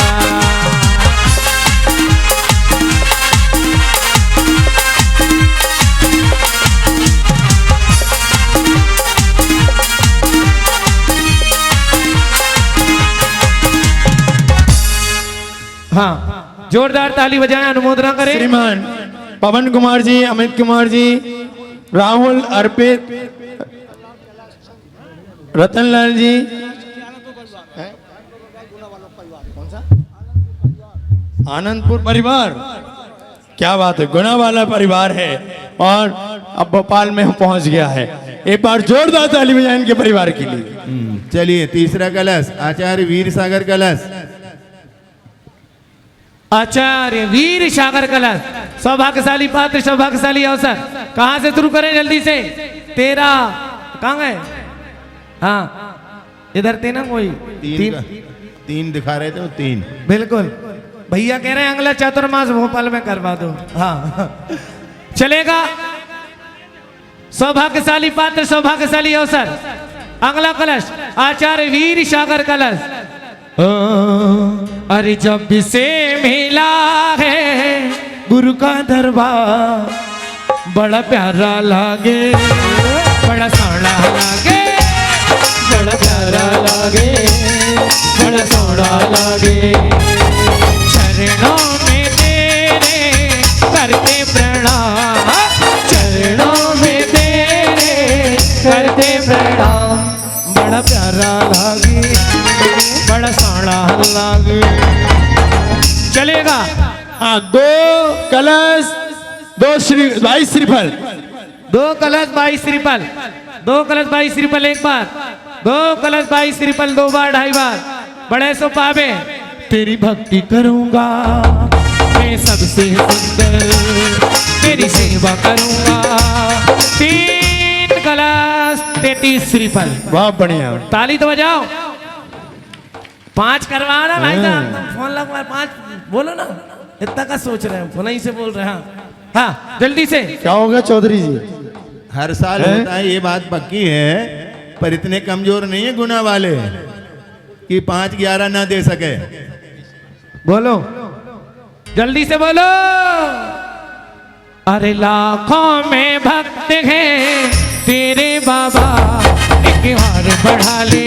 हाँ, जोरदार ताली बजाएं, अनुमोदना करें। श्रीमान पवन कुमार जी, अमित कुमार जी, राहुल, अर्पित, रतनलाल जी, आनंदपुर परिवार। क्या बात है, गुना वाला परिवार है और अब भोपाल में पहुंच गया है। एक बार जोरदार ताली बजाएं इनके परिवार के लिए। चलिए, तीसरा कलश आचार्य वीर सागर कलश। आचार्य वीर सागर कलश, सौभाग्यशाली पात्र, सौभाग्यशाली अवसर। कहां से शुरू करें जल्दी से? 13 कहाँ गए? हाँ, इधर थे ना कोई? तीन दिखा रहे थे वो 3। बिल्कुल, भैया कह रहे हैं अगला चातुर्मास भोपाल में करवा दो। हाँ, चलेगा। सौभाग्यशाली पात्र, सौभाग्यशाली अवसर। अगला कलश आचार्य वीर सागर कलश। अरे जब से मिला है गुरु का दरबार, बड़ा प्यारा लागे, बड़ा सोना लागे, बड़ा प्यारा लागे, बड़ा सोना लागे। चरणों में तेरे करते प्रणाम, चरणों में तेरे करते प्रणाम। बड़ा प्यारा लागे, बड़ा सोना लागे। चलेगा। हाँ, 2 कलश 22 श्रीफल, 2 कलश 22 श्रीफल, 2 कलश 22 श्रीफल एक बार, 2 कलश 22 श्रीफल 2 बार, 2.5 बार। बड़े सो पावे। तेरी भक्ति करूंगा मैं सबसे सुंदर, तेरी सेवा करूंगा। 3 कलश 33 श्रीफल। बहुत बढ़िया। ताली तो बजाओ। 5 करवाओ ना भाई साहब, फोन लगवा। 5 बोलो ना, इतना का सोच रहे हैं, फोन ही से बोल रहे हैं। हाँ, जल्दी से। क्या होगा चौधरी जी? हर साल होता है, ये बात पक्की है, पर इतने कमजोर नहीं है गुना वाले कि 5-11 ना दे सके। बोलो, जल्दी से बोलो। अरे लाखों में भक्त हैं तेरे बाबा, एक बार बढ़ा ले,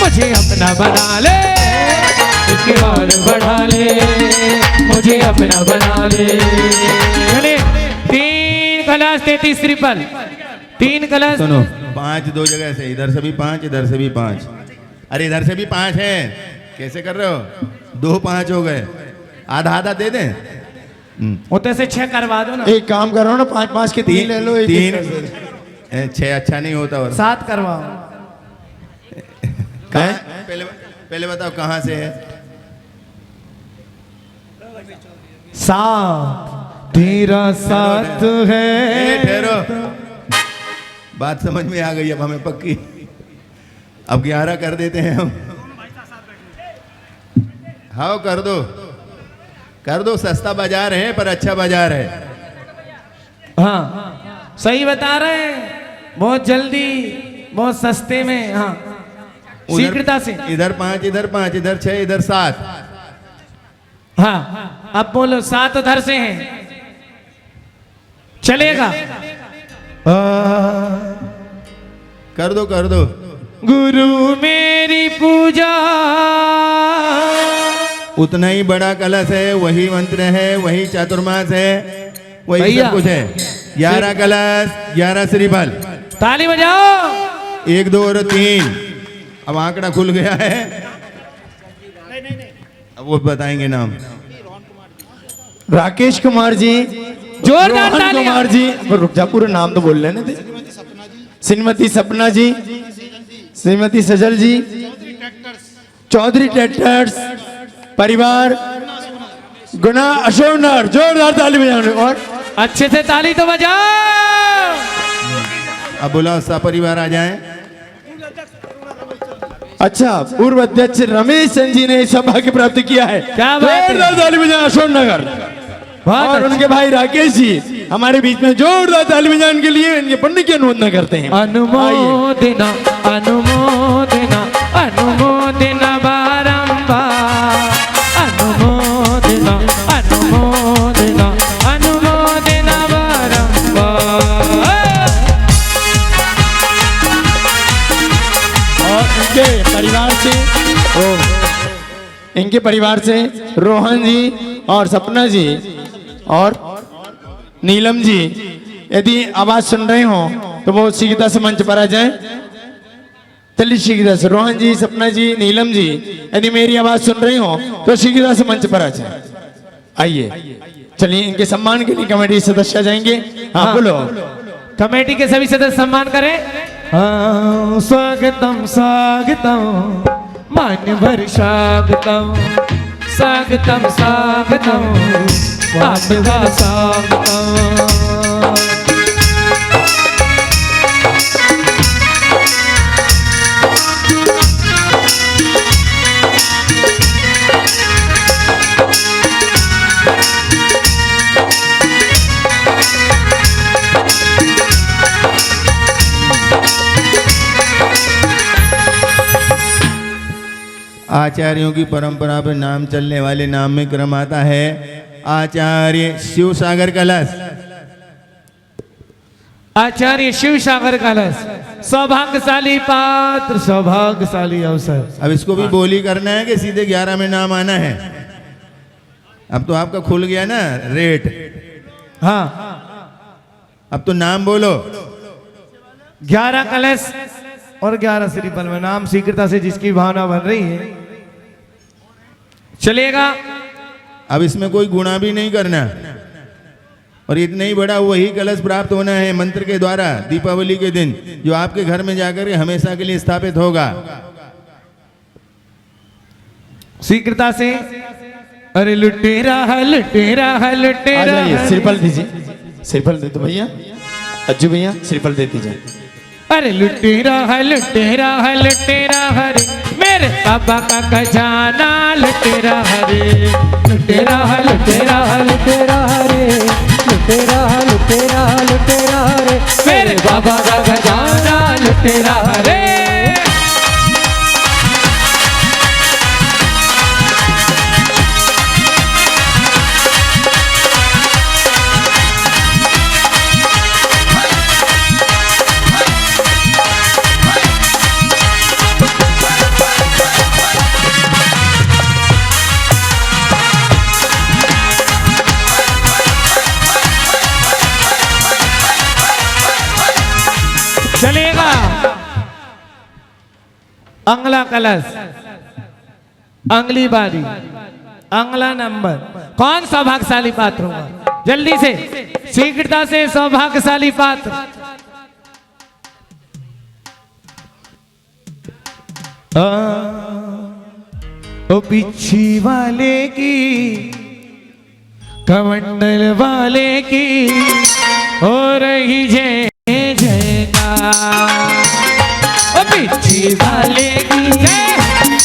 मुझे अपना बना ले, एक बार बढ़ा ले, मुझे अपना बना ले। चले, 3 कलश 33 श्रीफल, 3 कलश। सुनो, 5 2 जगह से, इधर से भी 5, इधर से भी 5। अरे इधर से भी 5 है, कैसे कर रहे हो? 2 5 हो गए, आधा आधा दे दें। उतने से 6 करवा दो ना। एक काम करो ना, 5-5 के 3 ले लो। 6 अच्छा नहीं होता। और 7 करवाओ। कहाँ पहले बताओ कहाँ से है? 7 तेरा 7 है। ठहरो, बात समझ में आ गई अब हमें पक्की। अब 11 कर देते हैं हम। हाँ कर दो, सस्ता बाजार है पर अच्छा बाजार है। हाँ सही बता रहे हैं, बहुत जल्दी बहुत सस्ते में। हाँ शीघ्रता से। इधर 5, इधर 5, इधर 6, इधर 7। हाँ अब बोलो 7 उधर से हैं, चलेगा? कर दो। गुरु मेरी पूजा। उतना ही बड़ा कलश है, वही मंत्र है, वही चातुर्मास है, वही भैया। सब कुछ है। 11 कलश, 11 श्रीफल। ताली बजाओ। 1, 2 और 3। अब आंकड़ा खुल गया है। अब वो बताएंगे नाम। राकेश कुमार जी, जोरदार रोहन तालियां। कुमार जी, रुक जा, पूरा नाम तो बोल लेने दे। श्रीमती सपना जी, श्रीमती सजल जी, चौधरी ट्रैक्टर्स परिवार, गुना अशोक नगर। जोरदार ताली बजाने। और अच्छे से ताली तो बजाओ। अब बुलाओ सपरिवार आ जाएं। अच्छा, पूर्व अध्यक्ष रमेश चंद जी ने सौभाग्य प्राप्त किया है। क्या बात है। जोरदार ताली बजाएं अशोक नगर। बहुत और अच्छा। उनके भाई राकेश जी हमारे बीच में जोरदार ताली बजाने के लिए इनके पंडित की अनुमोदना करते हैं। अनुमोदना अनुमोदना अनुमोदना बारंबार। अनुमोदना अनुमोदना अनुमोदना बारंबार। और इनके परिवार से रोहन जी और सपना जी और नीलम जी, यदि आवाज सुन रहे हो तो वो शीघ्रता से मंच पर आ जाएं। चलिए शीघ्रता से रोहन जी, सपना जी, नीलम जी, यदि मेरी आवाज सुन रहे हो तो शीघ्रता से मंच पर आ जाएं। आइए, चलिए इनके सम्मान के लिए कमेटी सदस्य आ जाएंगे। हाँ बोलो। कमेटी के सभी सदस्य सम्मान करें। हाँ, स्वागतम स्वागतम मान्यवर स्वागतम स्वागतम स्वागतम मान्यवर स्वागतम। आचार्यों की परंपरा पर नाम चलने वाले नाम में क्रम आता है आचार्य शिव सागर कलश। आचार्य शिव सागर कलश, सौभाग्यशाली पात्र, सौभाग्यशाली अवसर। अब इसको भी बोली करना है कि सीधे 11 में नाम आना है। अब तो आपका खुल गया ना रेट। हाँ, अब तो नाम बोलो। 11 कलश और 11 श्रीफल में नाम शीघ्रता से जिसकी भावना बन रही है चलेगा। अब इसमें कोई गुणा भी नहीं करना और इतना ही बड़ा वही कलश प्राप्त होना है मंत्र के द्वारा दीपावली के दिन, जो आपके घर में जाकर के हमेशा के लिए स्थापित होगा। शीघ्रता से। अरे लुटेरा है लुटेरा है आ लुटेरा जाइए, है। श्रीफल दीजिए, श्रीफल दे दो भैया। अज्जू भैया श्रीफल दे दीजिए। अरे लुटेरा है लुटेरा है लुटेरा हरे, मेरे बाबा का खजाना लुटेरा हरे। लुटेरा है लुटेरा है लुटेरा हरे, लुटेरा लुटेरा लुटेरा हरे, मेरे बाबा का खजाना लुटेरा हरे। चलेगा। अंगला कलश, अंगली बारी, अंगला नंबर। कौन सौभाग्यशाली पात्र होगा? जल्दी से शीघ्रता से सौभाग्यशाली पात्र। ओ पिछी वाले की कमंडल वाले की हो रही जय जयकार। ओ पिछी वाले की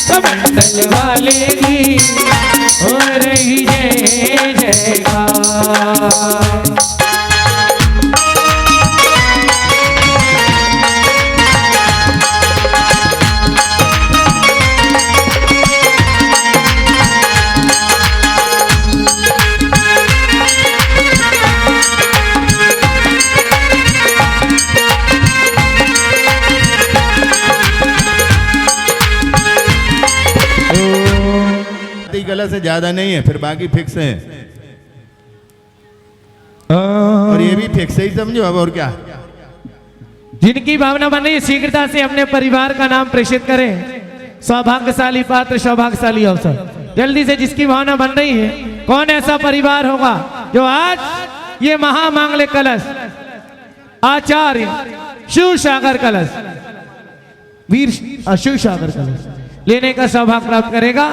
कमंडल वाले की हो रही जय जयकार। कलश से ज्यादा नहीं है, फिर बाकी फिक्स है और ये भी फिक्स ही समझो। अब और क्या, जिनकी भावना बन रही है शीघ्रता से अपने परिवार का नाम प्रेषित करें। सौभाग्यशाली पात्र, सौभाग्यशाली अवसर। जल्दी से जिसकी भावना बन रही है, कौन ऐसा परिवार होगा जो आज ये महामांगलिक कलश आचार्य शिव सागर कलश, वीर शिव सागर कलश लेने का सौभाग्य प्राप्त करेगा।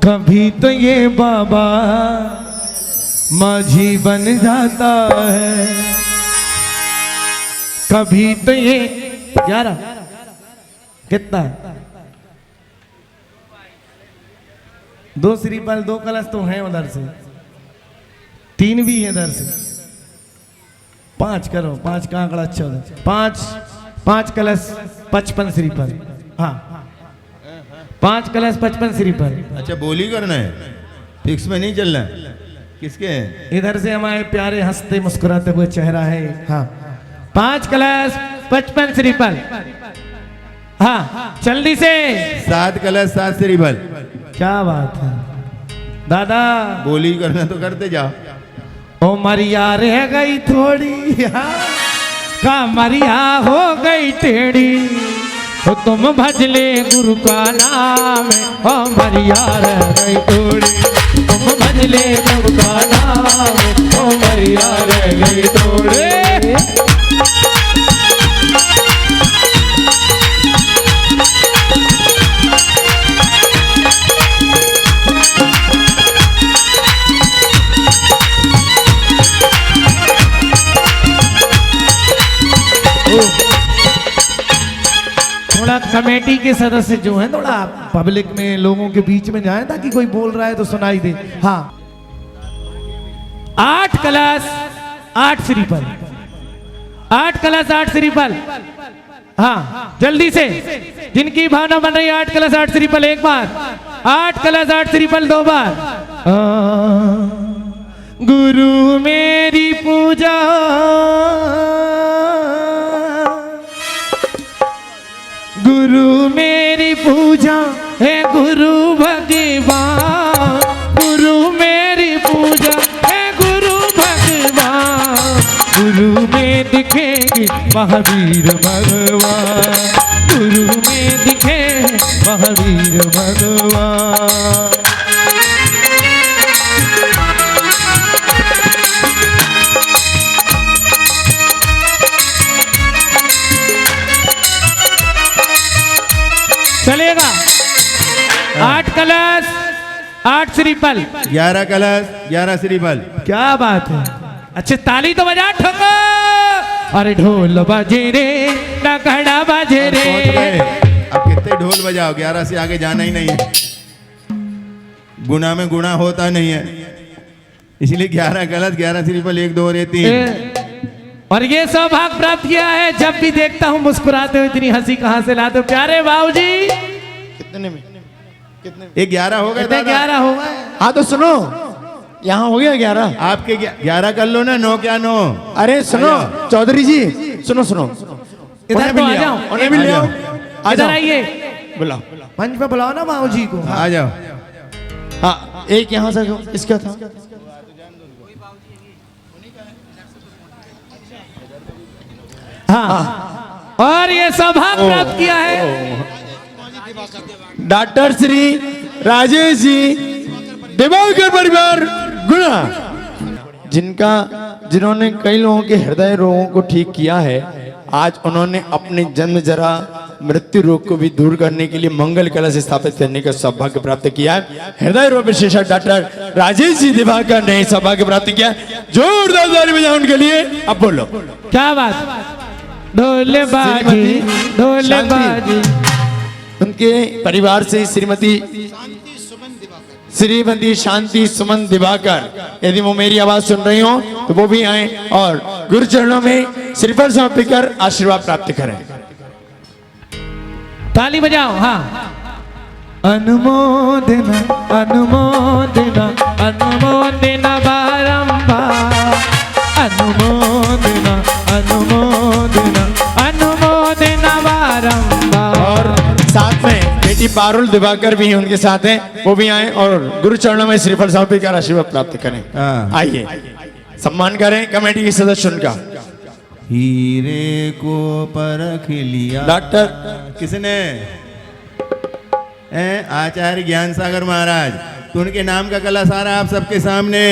कभी तो ये बाबा माझी बन जाता है, कभी तो ये 11 कितना है? 2 श्रीफल 2 कलश तो हैं उधर से, 3 भी है इधर से। 5 करो, 5 का आंकड़ा अच्छा होता। 5 कलश 55 श्रीफल। हाँ 5 कलश 55 श्रीफल। अच्छा बोली करना है, फिक्स में नहीं चलना है। किसके हैं? इधर से हमारे प्यारे हंसते मुस्कुराते हुए चेहरा है। हाँ 5 कलश 55 श्रीफल। हाँ जल्दी से 7 कलश 7 श्रीफल। क्या बात है दादा, बोली करना तो करते जाओ। ओ मरिया रह गई थोड़ी, हाँ का मरिया हो गई टेढ़ी, तो तुम भजले गुरु का नाम है। ओ मरिया रह गई थोड़ी, तुम भजले गुरु का नाम है। ओ मरिया रह गई थोड़ी। थोड़ा कमेटी के सदस्य जो हैं थोड़ा पब्लिक में लोगों के बीच में जाएं ताकि कोई बोल रहा है तो सुनाई दे। हाँ 8 कलश 8 श्रीफल, 8 कलश 8 श्रीफल। हाँ जल्दी से जिनकी भावना बन रही है 8 कलश 8 श्रीफल एक बार, 8 कलश 8 श्रीफल 2 बार। गुरु मेरी पूजा, गुरु मेरी पूजा है गुरु भगवान, गुरु मेरी पूजा है गुरु भगवान। गुरु में दिखेंगे महावीर भगवान, गुरु में दिखे महावीर भगवान। चलेगा 8 कलश 8 श्रीफल, 11 कलश 11 श्रीफल। क्या बात है। अच्छे ताली तो बजा ठोको। अरे ढोल बजे रे, नगाड़ा बजे रे। अब कितने ढोल बजाओ, 11 से आगे जाना ही नहीं है। गुना में गुना होता नहीं है, इसलिए 11 कलश 11 श्रीफल 1 2 और 3। और ये सौभाग्य प्राप्त किया है। जब भी देखता हूँ मुस्कुराते हुए, इतनी हंसी कहाँ से लाते हो प्यारे बाबूजी। कितने में? कितने? 11 हो गए। 11 हो गए। हाँ तो सुनो, यहाँ हो गया 11। आपके 11 कर लो ना। 9 क्या 9? अरे सुनो चौधरी जी, सुनो सुनो, इधर तो आ जाओ, उन्हें भी ले आओ। इधर आइए, बुलाओ मंच पे बुलाओ ना बाबूजी को। आ जाओ। हाँ एक यहाँ से इसका था। हाँ और ये सौभाग्य प्राप्त किया है डॉक्टर श्री राजेश जी दिवाकर परिवार गुना। जिन्होंने कई लोगों के हृदय रोगों को ठीक किया है, आज उन्होंने अपने जन्म जरा मृत्यु रोग को भी दूर करने के लिए मंगल कलश स्थापित करने का सौभाग्य प्राप्त किया है। हृदय रोग विशेषज्ञ डॉक्टर राजेश जी दिवाकर ने सौभाग्य प्राप्त किया है। जोरदार ताली बजाओ उनके लिए। अब बोलो क्या बात, ढोल बाजी ढोल बाजी। उनके परिवार से श्रीमती शांति सुमन दिवाकर, यदि वो मेरी आवाज सुन रही हो तो वो भी आए और गुरु चरणों में श्रीफल समर्पित कर आशीर्वाद प्राप्त करें। ताली बजाओ। हाँ, अनुमोदना अनुमोदना अनुमोदना बारंबार, अनुमोदना अनुमोदना अनुमोदना बारंबार। और साथ में बेटी पारुल दिवाकर भी उनके साथ हैं, वो भी आए और गुरु चरणों में श्रीफल समर्पित कर आशीर्वाद प्राप्त करें। आइए सम्मान करें कमेटी के सदस्य उनका। हीरे को परख लिया डॉक्टर किसने? आचार्य ज्ञान सागर महाराज। तो उनके नाम का कलश आ रहा है आप सबके सामने।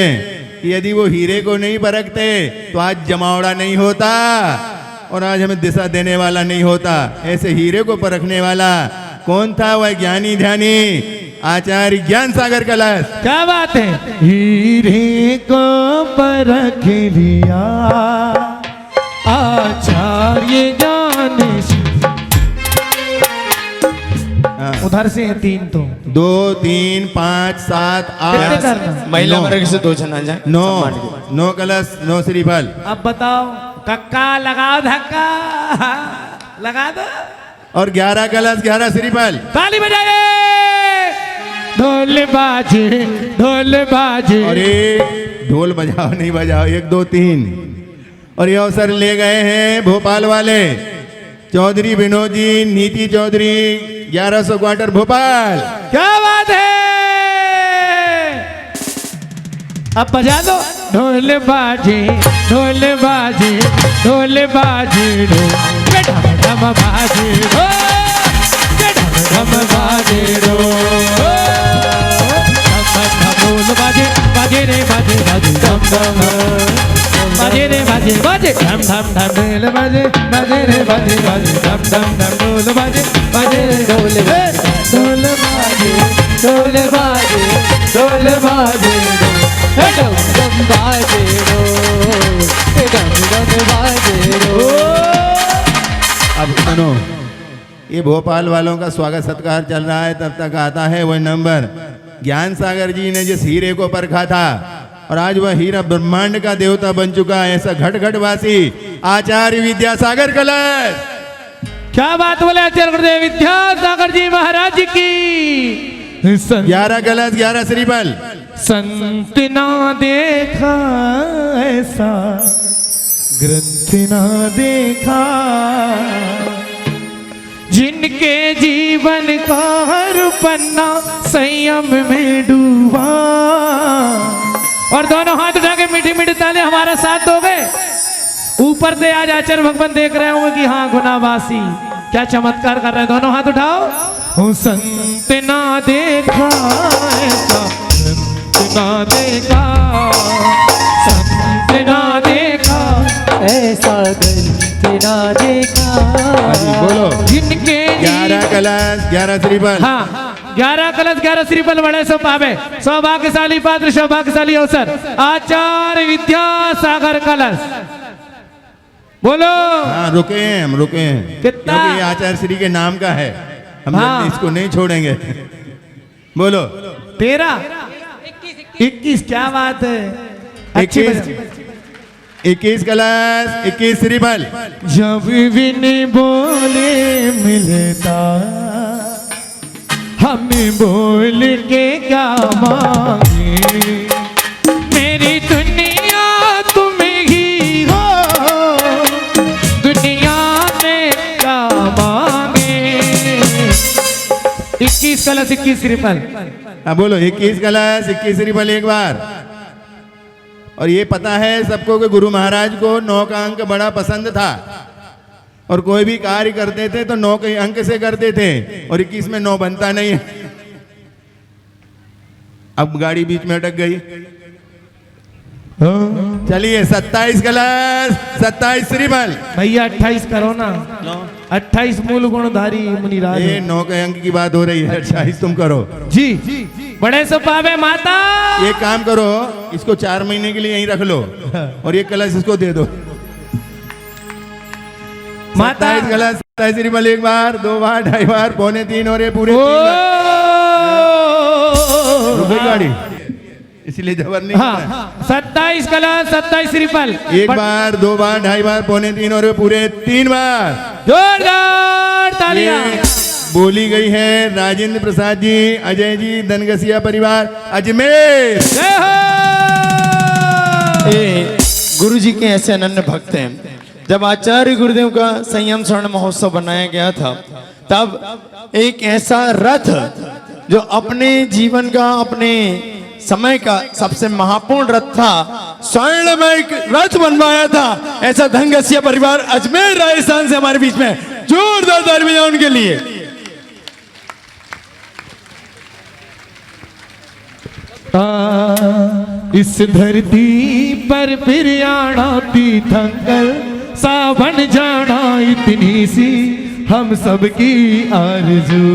यदि वो हीरे को नहीं परखते तो आज जमावड़ा नहीं होता और आज हमें दिशा देने वाला नहीं होता। ऐसे हीरे को परखने वाला कौन था? वह ज्ञानी ध्यानी आचार्य ज्ञान सागर कलश। क्या बात है। हीरे को परख लिया आचार्य ज्ञान। उधर से 3 तो 2 3 5 7 कितने 8 करना? महिला नौ। वर्ग से 2 जन आ जाए। 9 कलश 9 श्रीफल। अब बताओ, कक्का लगाओ धक्का, लगा दो। और 11 कलश 11 श्रीफल। ताली बजाए। ढोल बाजे ढोल बाजे। और ये ढोल बजाओ नहीं बजाओ, 1 2 3। और ये अवसर ले गए हैं भोपाल वाले चौधरी विनोद जी, नीति चौधरी, 1100 क्वार्टर भोपाल। क्या बात है। अब बजा दो। ढोल बाजे ढोल बाजे ढोल बाजे ढोल ढम बाजे ढम बाजे ढोल बाजे बाजे रे बाजे बाजे धम धम बाजे रे बाजे बाजे धम धम धम ढोल बाजे बाजे रे बाजे बाजे धम धम धम ढोल बाजे बाजे रे ढोल ढोल बाजे ढोल बाजे ढोल बाजे डम डम बाजे डम डम बाजे अब सुनो, ये भोपाल वालों का स्वागत सत्कार चल रहा है। तब तक आता है वह नंबर। ज्ञान सागर जी ने जिस हीरे को परखा था और आज वह हीरा ब्रह्मांड का देवता बन चुका है, ऐसा घट घट वासी आचार्य विद्यासागर कलश। क्या बात बोले आचार्य गुरुदेव विद्यासागर जी महाराज की। 11 कलश 11 श्रीफल। संत ना देखा ऐसा ग्रंथ ना देखा, जिनके जीवन का हर पन्ना संयम में डूबा। और दोनों हाथ उठा के मीठी मीठी ताली हमारा साथ दोगे। ऊपर से आज आचार्य भगवान देख रहे होंगे कि हाँ गुनावासी क्या चमत्कार कर रहे हैं। दोनों हाथ उठाओ। संत ना देखा ऐसा संत ना देखा, संत ना देखा ऐसा ग्रंथ ना देखा। बोलो। जिनके 11 कलश 11 श्रीफल। हाँ, 11 कलश 11 श्रीफल बड़े सो पावे। सौभाग्यशाली पात्र सौभाग्यशाली अवसर आचार्य विद्यासागर कलश। बोलो। हाँ रुके हैं, हम रुके हैं कितना? क्योंकि ये आचार्य श्री के नाम का है, हम हाँ। जल्दी इसको नहीं छोड़ेंगे। बोलो। 13 21 क्या बात है। अच्छी 21 कलश 21 श्रीफल। जब बिन बोले मिलता हमें बोल के क्या मांगे। मेरी दुनिया तुम ही हो, दुनिया में क्या मांगे। 21 कलश 21 श्रीफल। हाँ बोलो। 21 कलश 21 श्रीफल एक बार। और ये पता है सबको कि गुरु महाराज को 9 का अंक बड़ा पसंद था और कोई भी कार्य करते थे तो 9 के अंक से करते थे और 21 में 9 बनता नहीं है। अब गाड़ी बीच में अटक गई। चलिए 27 कलश 27 श्रीफल। भैया 28 करो ना, 28 मूल गुणधारी मुनिराज। ये 9 के अंक की बात हो रही है, 28 तुम करो। जी बड़े सुपावे माता। एक काम करो, इसको 4 महीने के लिए यहीं रख लो और ये कलश इसको दे दो। माता 27 कलश 27 श्रीफल, 1 बार 2 बार 2.5 बार पौने 3 और ये पूरे 3 बार। रुक गई गाड़ी, इसलिए जबर नहीं करना है। हाँ 27 कलश 27 श्रीफल। 1 बार 2 बार 2.5 बार पौने 3 और ये पूरे 3 बार। जोरदार तालियां। ये बोली गई है राजेंद्र प्रसाद जी, अजय जी, धनगसिया परिवार, अजमेर। जय हो। ये गुरु जी के ऐसे अनन्य भक्त हैं। जब आचार्य गुरुदेव का संयम स्वर्ण महोत्सव बनाया गया था, तब एक ऐसा रथ जो अपने जीवन का, अपने समय का सबसे महापूर्ण रथ था, स्वर्णमय रथ बनवाया था। ऐसा धनगसिया परिवार अजमेर राजस्थान से हमारे बीच में, जोरदार ताली बजाओ उनके लिए। इस धरती पर फिर आना तीर्थंकर, सावन जाना इतनी सी हम सबकी आरज़ू।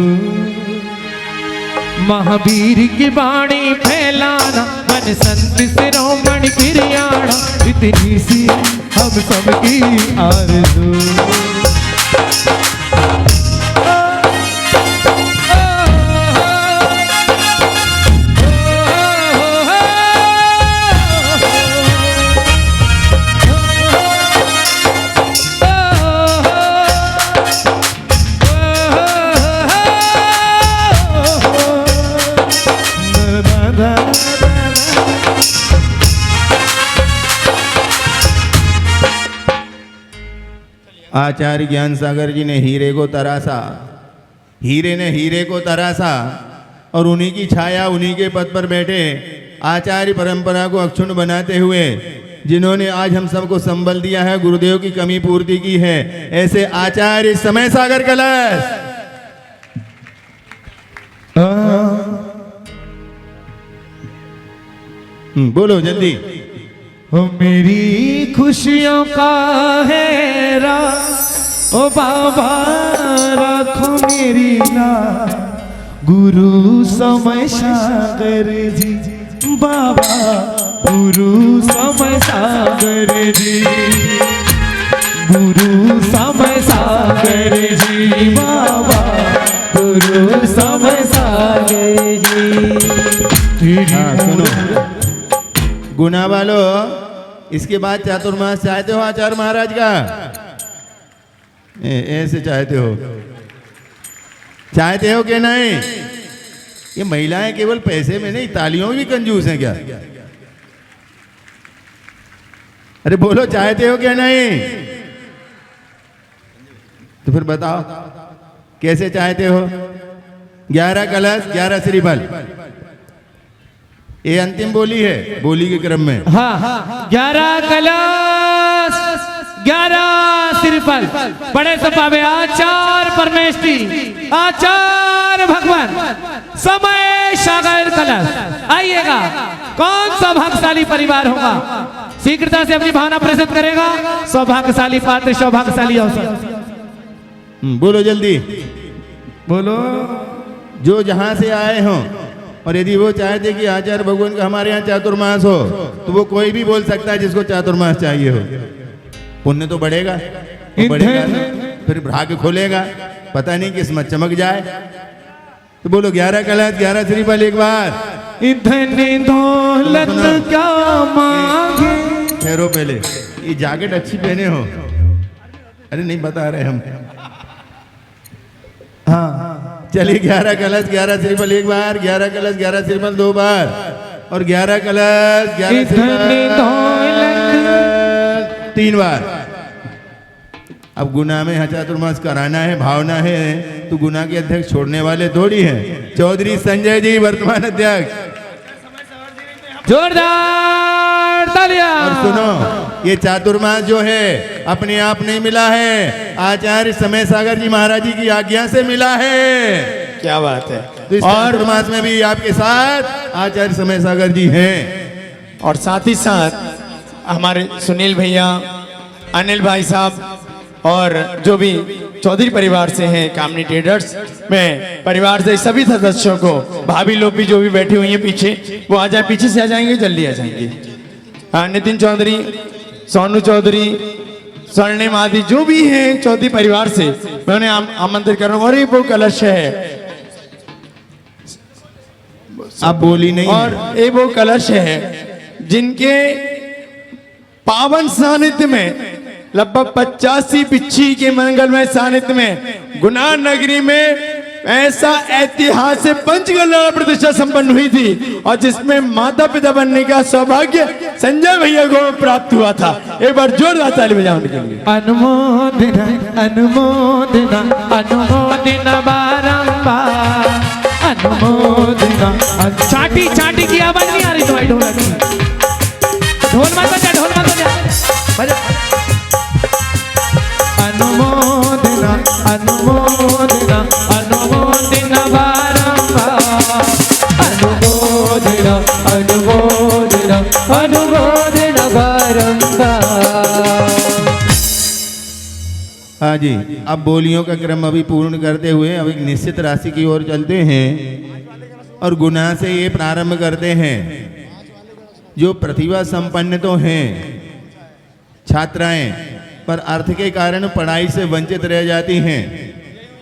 महावीर की वाणी फैलाना, मन संत शिरोमणि फिर आना इतनी सी हम सबकी आरज़ू। आचार्य ज्ञान सागर जी ने हीरे को तरासा, हीरे ने हीरे को तरासा और उन्हीं की छाया, उन्हीं के पद पर बैठे आचार्य परंपरा को अक्षुण्ण बनाते हुए जिन्होंने आज हम सबको संबल दिया है, गुरुदेव की कमी पूर्ति की है, ऐसे आचार्य समय सागर कलश। बोलो जल्दी। ओ मेरी खुशियों का है राज, ओ बाबा रखो मेरी नाम, गुरु समय सागर जी, बाबा गुरु समय सागर जी, गुरु समय सागर जी, बाबा गुरु समय सागर जी। हाँ सुनो गुना वालो, इसके बाद चातुर्मास चाहते हो आचार्य महाराज का? ऐसे चाहते हो, चाहते हो कि नहीं? ये महिलाएं केवल पैसे में नहीं, तालियों में भी कंजूस हैं क्या? अरे बोलो, चाहते हो क्या नहीं? तो फिर बताओ कैसे चाहते हो? 11 कलश 11 श्रीफल, ये अंतिम बोली है, बोली के क्रम में। हाँ 11 कलश 11 श्रीफल। बड़े सपावे आचार्य परमेष्टि, आचार्य भगवान समय सागर कलश। आइएगा, कौन सा भाग्यशाली परिवार होगा, शीघ्रता से अपनी भावना प्रस्तुत करेगा। सौभाग्यशाली पात्र, सौभाग्यशाली अवसर। बोलो जल्दी, बोलो। जो जहां से आए हों और यदि वो चाहते कि आचार्य भगवान का हमारे यहाँ चातुर्मास हो, तो वो कोई भी बोल सकता है जिसको चातुर्मास चाहिए हो। पुण्य तो बढ़ेगा, वो बढ़ेगा ना, फिर भाग्य खोलेगा, पता नहीं किस्मत चमक जाए। तो बोलो 11 कलश 11 श्रीफल एक बार। इधन दौलत क्या मांगे। ठहरो पहले, ये जैकेट अच्छी पहने हो। अरे नहीं बता रहे हम। हाँ चलिए 11 कलश 11 श्रीफल एक बार, 11 कलश 11 श्रीफल 2 बार और 11 कलश 11 श्रीफल 3 बार। अब गुना में चातुर्मास कराना है, भावना है, तो गुना के अध्यक्ष छोड़ने वाले थोड़ी हैं। चौधरी संजय जी वर्तमान अध्यक्ष। जोरदार तालियां। और सुनो, ये चातुर्मास जो है अपने आप नहीं मिला है, आचार्य समय सागर जी महाराज जी की आज्ञा से मिला है। क्या बात है। तो इस चातुर्मास में भी आपके साथ आचार्य समय सागर जी हैं। और साथ ही साथ हमारे सुनील भैया, अनिल भाई साहब और जो भी चौधरी परिवार से हैं कामनी ट्रेडर्स में परिवार से सभी सदस्यों को, भाभी लोग भी जो भी बैठी हुई हैं पीछे, वो आ जाए, पीछे से आ जाएंगे, जल्दी आ जाएंगे। नितिन चौधरी, सोनू चौधरी, स्वर्णिम आदि जो भी हैं चौधरी परिवार से मैं उन्हें आमंत्रित कर रहा हूँ। और ये वो कलश है, आप बोली नहीं और ये वो कलश है जिनके पावन सानिध्य में लगभग 85 पिच्छी के मंगलमय सानिध्य में गुना नगरी में ऐसा ऐतिहासिक पंचकल्याण प्रतिष्ठा संपन्न हुई थी और जिसमें माता पिता बनने का सौभाग्य संजय भैया को प्राप्त हुआ था। एक बार जोरदार ताली बजाओ उनके लिए। अनुमोदना अनुमोदना अनुमोदना बारंबार अनुमोदना। चाटी चाटी की आवाज नहीं आ रही तुम्हारी ढोलक की। ढोल मत बजा, ढोल मत बजा, बजा। अनुमोदना अनुमोदना अनुमोदना बारंबार अनुमोदना अनुमोदना अनुमोदना बारंबार। हाँ जी, अब बोलियों का क्रम अभी पूर्ण करते हुए अब एक निश्चित राशि की ओर चलते हैं और गुना से ये प्रारंभ करते हैं। जो प्रतिभा संपन्न तो हैं छात्राएं, पर अर्थ के कारण पढ़ाई से वंचित रह जाती हैं,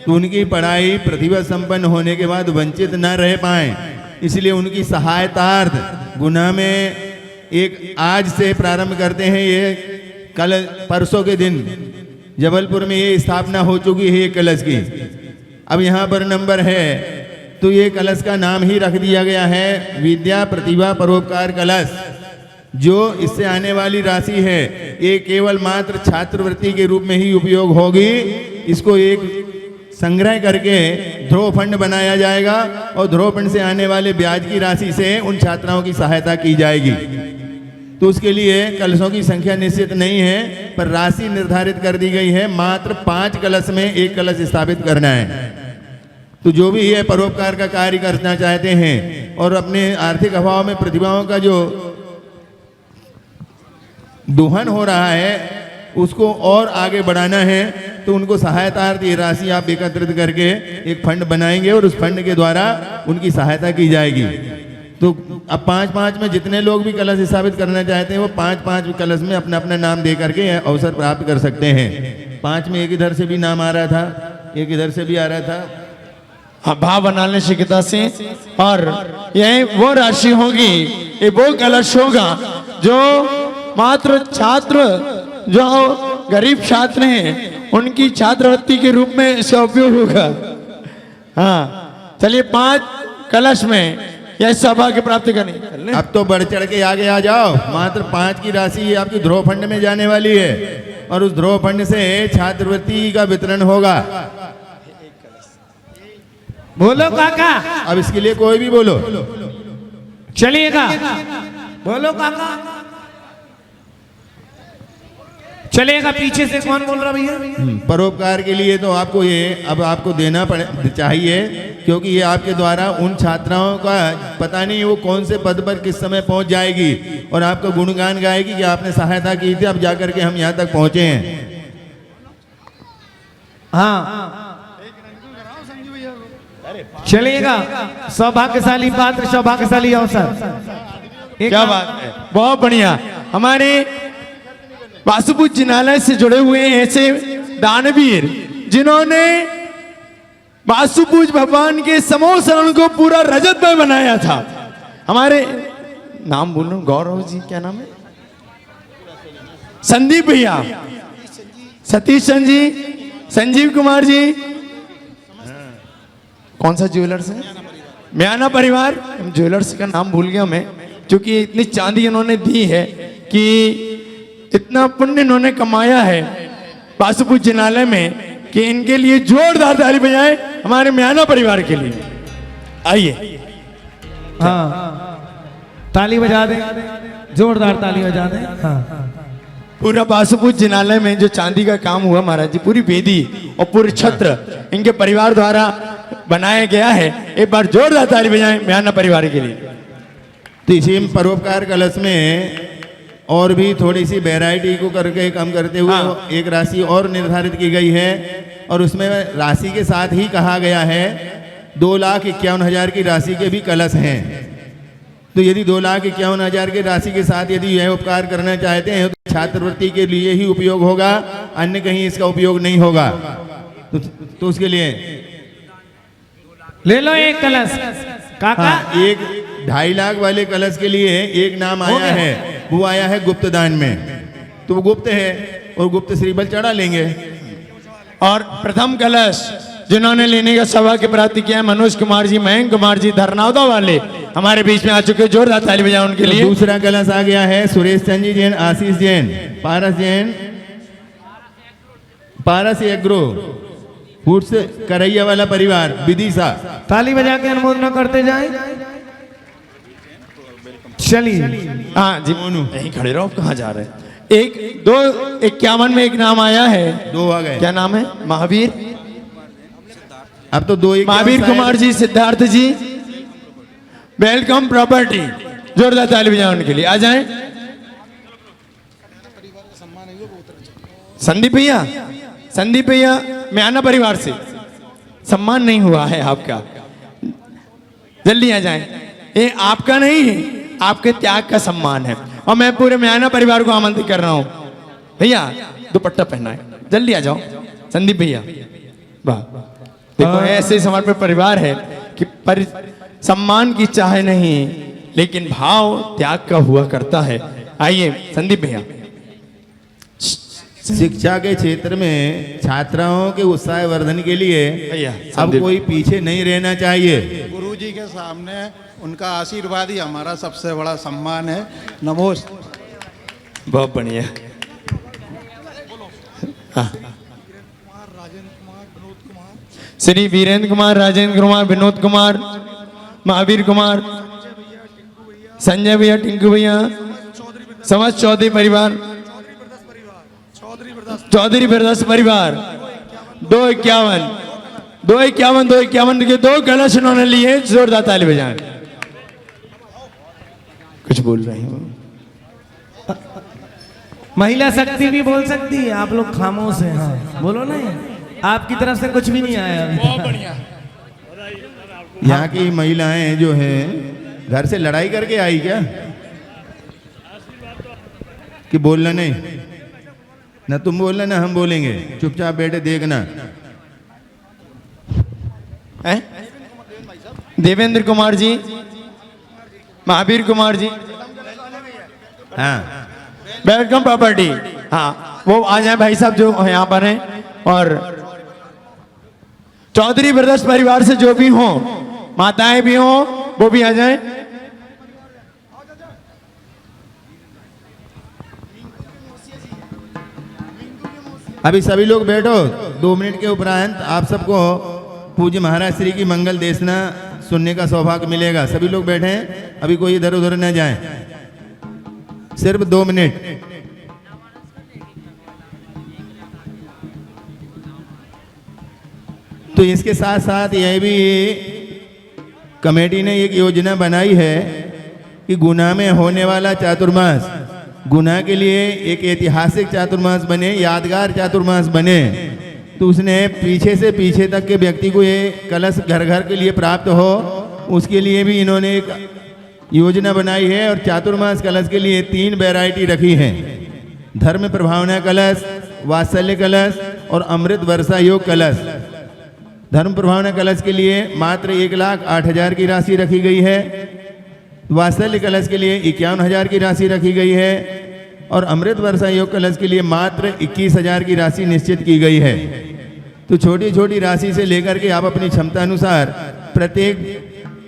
तो उनकी पढ़ाई प्रतिभा संपन्न होने के बाद वंचित न रह पाएं, इसलिए उनकी सहायतार्थ गुना में एक आज से प्रारंभ करते हैं। ये कल परसों के दिन जबलपुर में ये स्थापना हो चुकी है ये कलश की। अब यहाँ पर नंबर है तो ये कलश का नाम ही रख दिया गया है विद्या प्रतिभा परोपकार कलश। जो इससे आने वाली राशि है ये केवल मात्र छात्रवृत्ति के रूप में ही उपयोग होगी। इसको एक संग्रह करके ध्रुव फंड बनाया जाएगा और ध्रुव फंड से आने वाले ब्याज की राशि से उन छात्राओं की सहायता की जाएगी। तो उसके लिए कलशों की संख्या निश्चित नहीं है, पर राशि निर्धारित कर दी गई है। मात्र 5 कलश में एक कलश स्थापित करना है। तो जो भी ये परोपकार का कार्य करना चाहते हैं और अपने आर्थिक अभाव में प्रतिभाओं का जो दोहन हो रहा है उसको और आगे बढ़ाना है, तो उनको सहायतार्थ ये राशि आप एकत्रित करके एक फंड बनाएंगे और उस फंड के द्वारा उनकी सहायता की जाएगी। तो अब 5-5 में जितने लोग भी कलश स्थापित करना चाहते हैं वो 5-5 कलश में अपना अपना नाम दे करके अवसर प्राप्त कर सकते हैं। 5 में एक इधर से भी नाम आ रहा था, एक इधर से भी आ रहा था। हाँ, भाव बनाने शिक्षिता से। और यह वो राशि होगी, ये वो कलश होगा जो मात्र छात्र जो गरीब छात्र हैं उनकी छात्रवृत्ति के रूप में इसका उपयोग होगा। हाँ, चलिए 5 कलश में यह सौभाग्य प्राप्त करनी। अब तो बढ़ चढ़ के आगे आ जाओ। मात्र 5 की राशि ये आपकी ध्रुव फंड में जाने वाली है और उस ध्रुव फंड से छात्रवृत्ति का वितरण होगा। बोलो काका, अब इसके लिए कोई भी बोलो। चलिएगा, बोलो काका, चलेगा। पीछे से कौन बोल रहा भैया? परोपकार के लिए तो आपको ये अब आपको देना चाहिए, क्योंकि ये आपके द्वारा उन छात्राओं का पता नहीं वो कौन से पद पर किस समय पहुंच जाएगी और आपका गुणगान गाएगी कि आपने सहायता की थी, अब जाकर के हम यहाँ तक पहुंचे हैं। हाँ, चलिएगा। सौभाग्यशाली पात्र, सौभाग्यशाली अवसर। क्या बात है, बहुत बढ़िया। हमारे वासुपूज जिनालय से जुड़े हुए ऐसे दानवीर जिन्होंने वासुपूज भगवान के समूह शरण को पूरा रजत में बनाया था। हमारे नाम बोलो, गौरव जी, क्या नाम है? संदीप भैया, सतीश चंद जी, संजीव कुमार जी, कौन सा ज्वेलर्स है? म्याना परिवार। ज्वेलर्स का नाम भूल गया मैं, क्योंकि इतनी चांदी इन्होंने दी है कि इतना पुण्य इन्होंने कमाया है वासुपूज जिनालय में कि इनके लिए जोरदार ताली बजाएं हमारे म्याना परिवार के लिए। आइए, हाँ, ताली बजा दे, जोरदार ताली बजा दे। हाँ, पूरा वासुपूज जिनालय में जो चांदी का काम हुआ महाराज जी, पूरी वेदी और पूरे छत्र इनके परिवार द्वारा बनाया गया है। एक बार जोरदार ताली बजाएं म्याना परिवार के लिए। तो इसी परोपकार कलश में और भी थोड़ी सी वैरायटी को करके कम करते हुए एक राशि और निर्धारित की गई है और उसमें राशि के साथ ही कहा गया है 2,51,000 की राशि के भी कलश हैं। तो यदि 2,51,000 की राशि के साथ यदि यह उपकार करना चाहते हैं तो छात्रवृत्ति के लिए ही उपयोग होगा, अन्य कहीं इसका उपयोग नहीं होगा। तो उसके लिए ले लो एक कलश काका। हाँ, एक 2.5 लाख वाले कलश के लिए एक नाम आया है, वो आया है गुप्त दान में। तो वो गुप्त है और गुप्त श्रीबल चढ़ा लेंगे। और प्रथम कलश जिन्होंने लेने का सौभाग्य प्राप्त किया है मनोज कुमार जी, मयंक कुमार जी धरनावदा वाले हमारे बीच में आ चुके, जोरदार ताली बजाएं उनके लिए। दूसरा कलश आ गया है सुरेश चंद जी जैन, आशीष जैन, पारस जैन, पारस एग्रो फूड्स करैया वाला परिवार विदिशा। ताली बजा के अनुमोदन करते जाएं। चलिए हाँ जी, यहीं खड़े रहो, कहाँ जा रहे हैं। 251 में एक नाम आया है, 2 आ गए। क्या नाम है? महावीर, अब तो 2 महावीर कुमार जी, सिद्धार्थ जी, वेलकम प्रॉपर्टी, जोरदार ताली बजाएं उनके लिए। आ जाएं संदीप भैया, संदीप भैया म्याना परिवार से सम्मान नहीं हुआ है आपका, जल्दी आ जाएं। ये आपका नहीं है, आपके त्याग का सम्मान है और मैं पूरे म्याना परिवार को आमंत्रित कर रहा हूं। भैया दुपट्टा पहना है, जल्दी आ जाओ संदीप भैया। वाह, देखो ऐसे समर्पित परिवार है कि सम्मान की चाह नहीं लेकिन भाव त्याग का हुआ करता है। आइए संदीप भैया। शिक्षा के क्षेत्र में छात्राओं के उत्साह वर्धन के लिए भैया अब कोई पीछे नहीं रहना चाहिए। गुरु जी के सामने उनका आशीर्वाद ही हमारा सबसे बड़ा सम्मान है। नमोस्त। बहुत बढ़िया। हाँ। श्री वीरेंद्र कुमार, राजेंद्र कुमार, विनोद कुमार, महावीर कुमार, संजय भैया, टिंकू भैया, समझ चौधरी परिवार, चौधरी बिरदस परिवार, 251 के 2 कलश उन्होंने लिए, जोरदार ताली बजाएं। कुछ बोल रहे हैं? महिला शक्ति भी बोल सकती है, आप लोग खामोश हैं। हाँ बोलो ना, आपकी तरफ से कुछ भी नहीं आया अभी। बहुत बढ़िया। यहाँ की महिलाएं जो हैं घर से लड़ाई करके आई क्या कि बोलना नहीं? ना तुम बोलना ना हम बोलेंगे, चुपचाप बैठे देखना। हैं? देवेंद्र कुमार जी, महावीर कुमार जी, हाँ वेलकम प्रॉपर्टी। हाँ वो आ जाए भाई साहब जो यहाँ पर हैं। और चौधरी ब्रदर्स परिवार से जो भी हो, माताएं भी हो, वो भी आ जाएं। अभी सभी लोग बैठो। 2 मिनट के उपरांत आप सबको पूज्य महाराज श्री की मंगल देशना सुनने का सौभाग्य मिलेगा। सभी लोग बैठे हैं, अभी कोई इधर उधर न जाए, सिर्फ 2 मिनट। तो इसके साथ साथ यह भी कमेटी ने एक योजना बनाई है कि गुना में होने वाला चातुर्मास गुना के लिए एक ऐतिहासिक चातुर्मास बने, यादगार चातुर्मास बने। तो उसने पीछे से पीछे तक के व्यक्ति को ये कलश घर घर के लिए प्राप्त हो, उसके लिए भी इन्होंने एक योजना बनाई है। और चातुर्मास कलश के लिए 3 वैरायटी रखी हैं: धर्म प्रभावना कलश, वात्सल्य कलश और अमृत वर्षा योग कलश। धर्म प्रभावना कलश के लिए मात्र 1,08,000 की राशि रखी गई है, वात्सल्य कलश के लिए 51,000 की राशि रखी गई है और अमृत वर्षा योग कलश के लिए मात्र 21,000 की राशि निश्चित की गई है। तो छोटी छोटी राशि से लेकर के आप अपनी क्षमता अनुसार प्रत्येक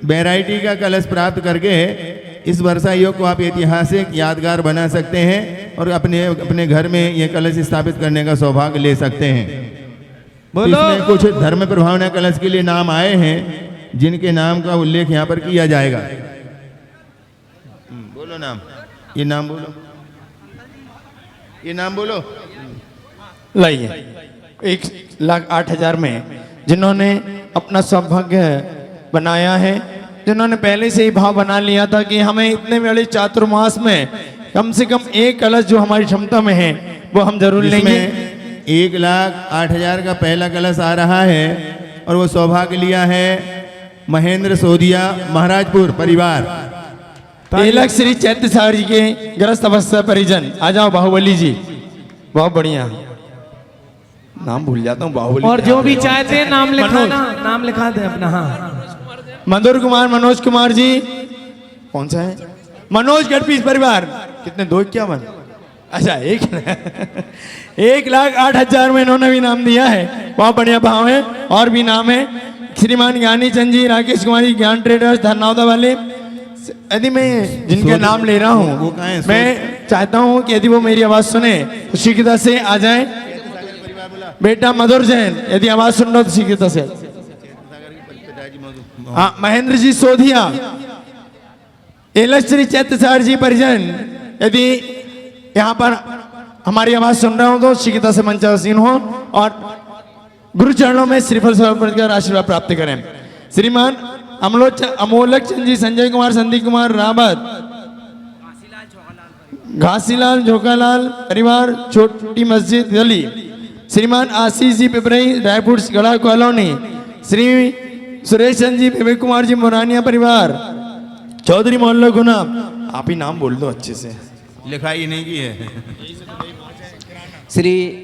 वैरायटी का कलश प्राप्त करके इस वर्षा योग को आप ऐतिहासिक यादगार बना सकते हैं और अपने घर में ये कलश स्थापित करने का सौभाग्य ले सकते हैं। तो इसमें कुछ धर्म प्रभावना कलश के लिए नाम आए हैं जिनके नाम का उल्लेख यहाँ पर किया जाएगा। बोलो नाम, ये नाम बोलो, ये नाम बोलो। लाइए 1,08,000 में जिन्होंने अपना सौभाग्य बनाया है, जिन्होंने पहले से ही भाव बना लिया था कि हमें इतने बड़े चातुर्मास में कम से कम एक कलश जो हमारी क्षमता में है वो हम जरूर लेंगे। जिसमें 1,08,000 का पहला कलश आ रहा है और वो सौभाग्य लिया है महेंद्र सोदिया महाराजपुर परिवार। तिलक श्री चैत्य सागर जी के ग्रस्त अवस्था परिजन, आ जाओ बाहुबली जी, बहुत बढ़िया नाम भूल जाता हूँ बाहुबली। और जो भी चाहते हैं नाम लिखाना, नाम लिखा दे अपना। हाँ, मधुर कुमार मनोज कुमार जी, कौन सा है, मनोज गढ़पीस परिवार, कितने 251, अच्छा 1,08,000 में इन्होंने भी नाम दिया है, बहुत बढ़िया भाव है। और भी नाम है श्रीमान ज्ञानी चंद जी, राकेश कुमार जी, ज्ञान ट्रेडर्स धरनौदा वाले। यदि मैं जिनका नाम ले रहा वो हूँ, कहाँ है? मैं चाहता हूँ कि यदि वो मेरी आवाज सुने तो शीघ्रता से आ जाए। बेटा मधुर जैन, यदि आवाज सुन रहे हो तो शीघ्रता से। हाँ, महेंद्र जी सोधिया, तिलक श्री चैत्य सागर जी परिजन, यदि यहाँ पर हमारी आवाज सुन रहे हो तो शीघ्रता से मंचासीन हो और गुरु चरणों में श्रीफल समर्पित कर आशीर्वाद प्राप्त करें। श्रीमान अमोलक चंद जी, संजय कुमार, संदीप कुमार रावत, घासीलाल झोकालाल परिवार, छोटी मस्जिद गली। श्रीमान आशीष जी पिपरई, रायपुर गढ़ा कॉलोनी। श्री सुरेश चंद जी, विवेक कुमार जी मोरानिया परिवार, चौधरी मोहल्ला गुना। आप ही नाम बोल दो अच्छे से, लिखाई नहीं की है। श्री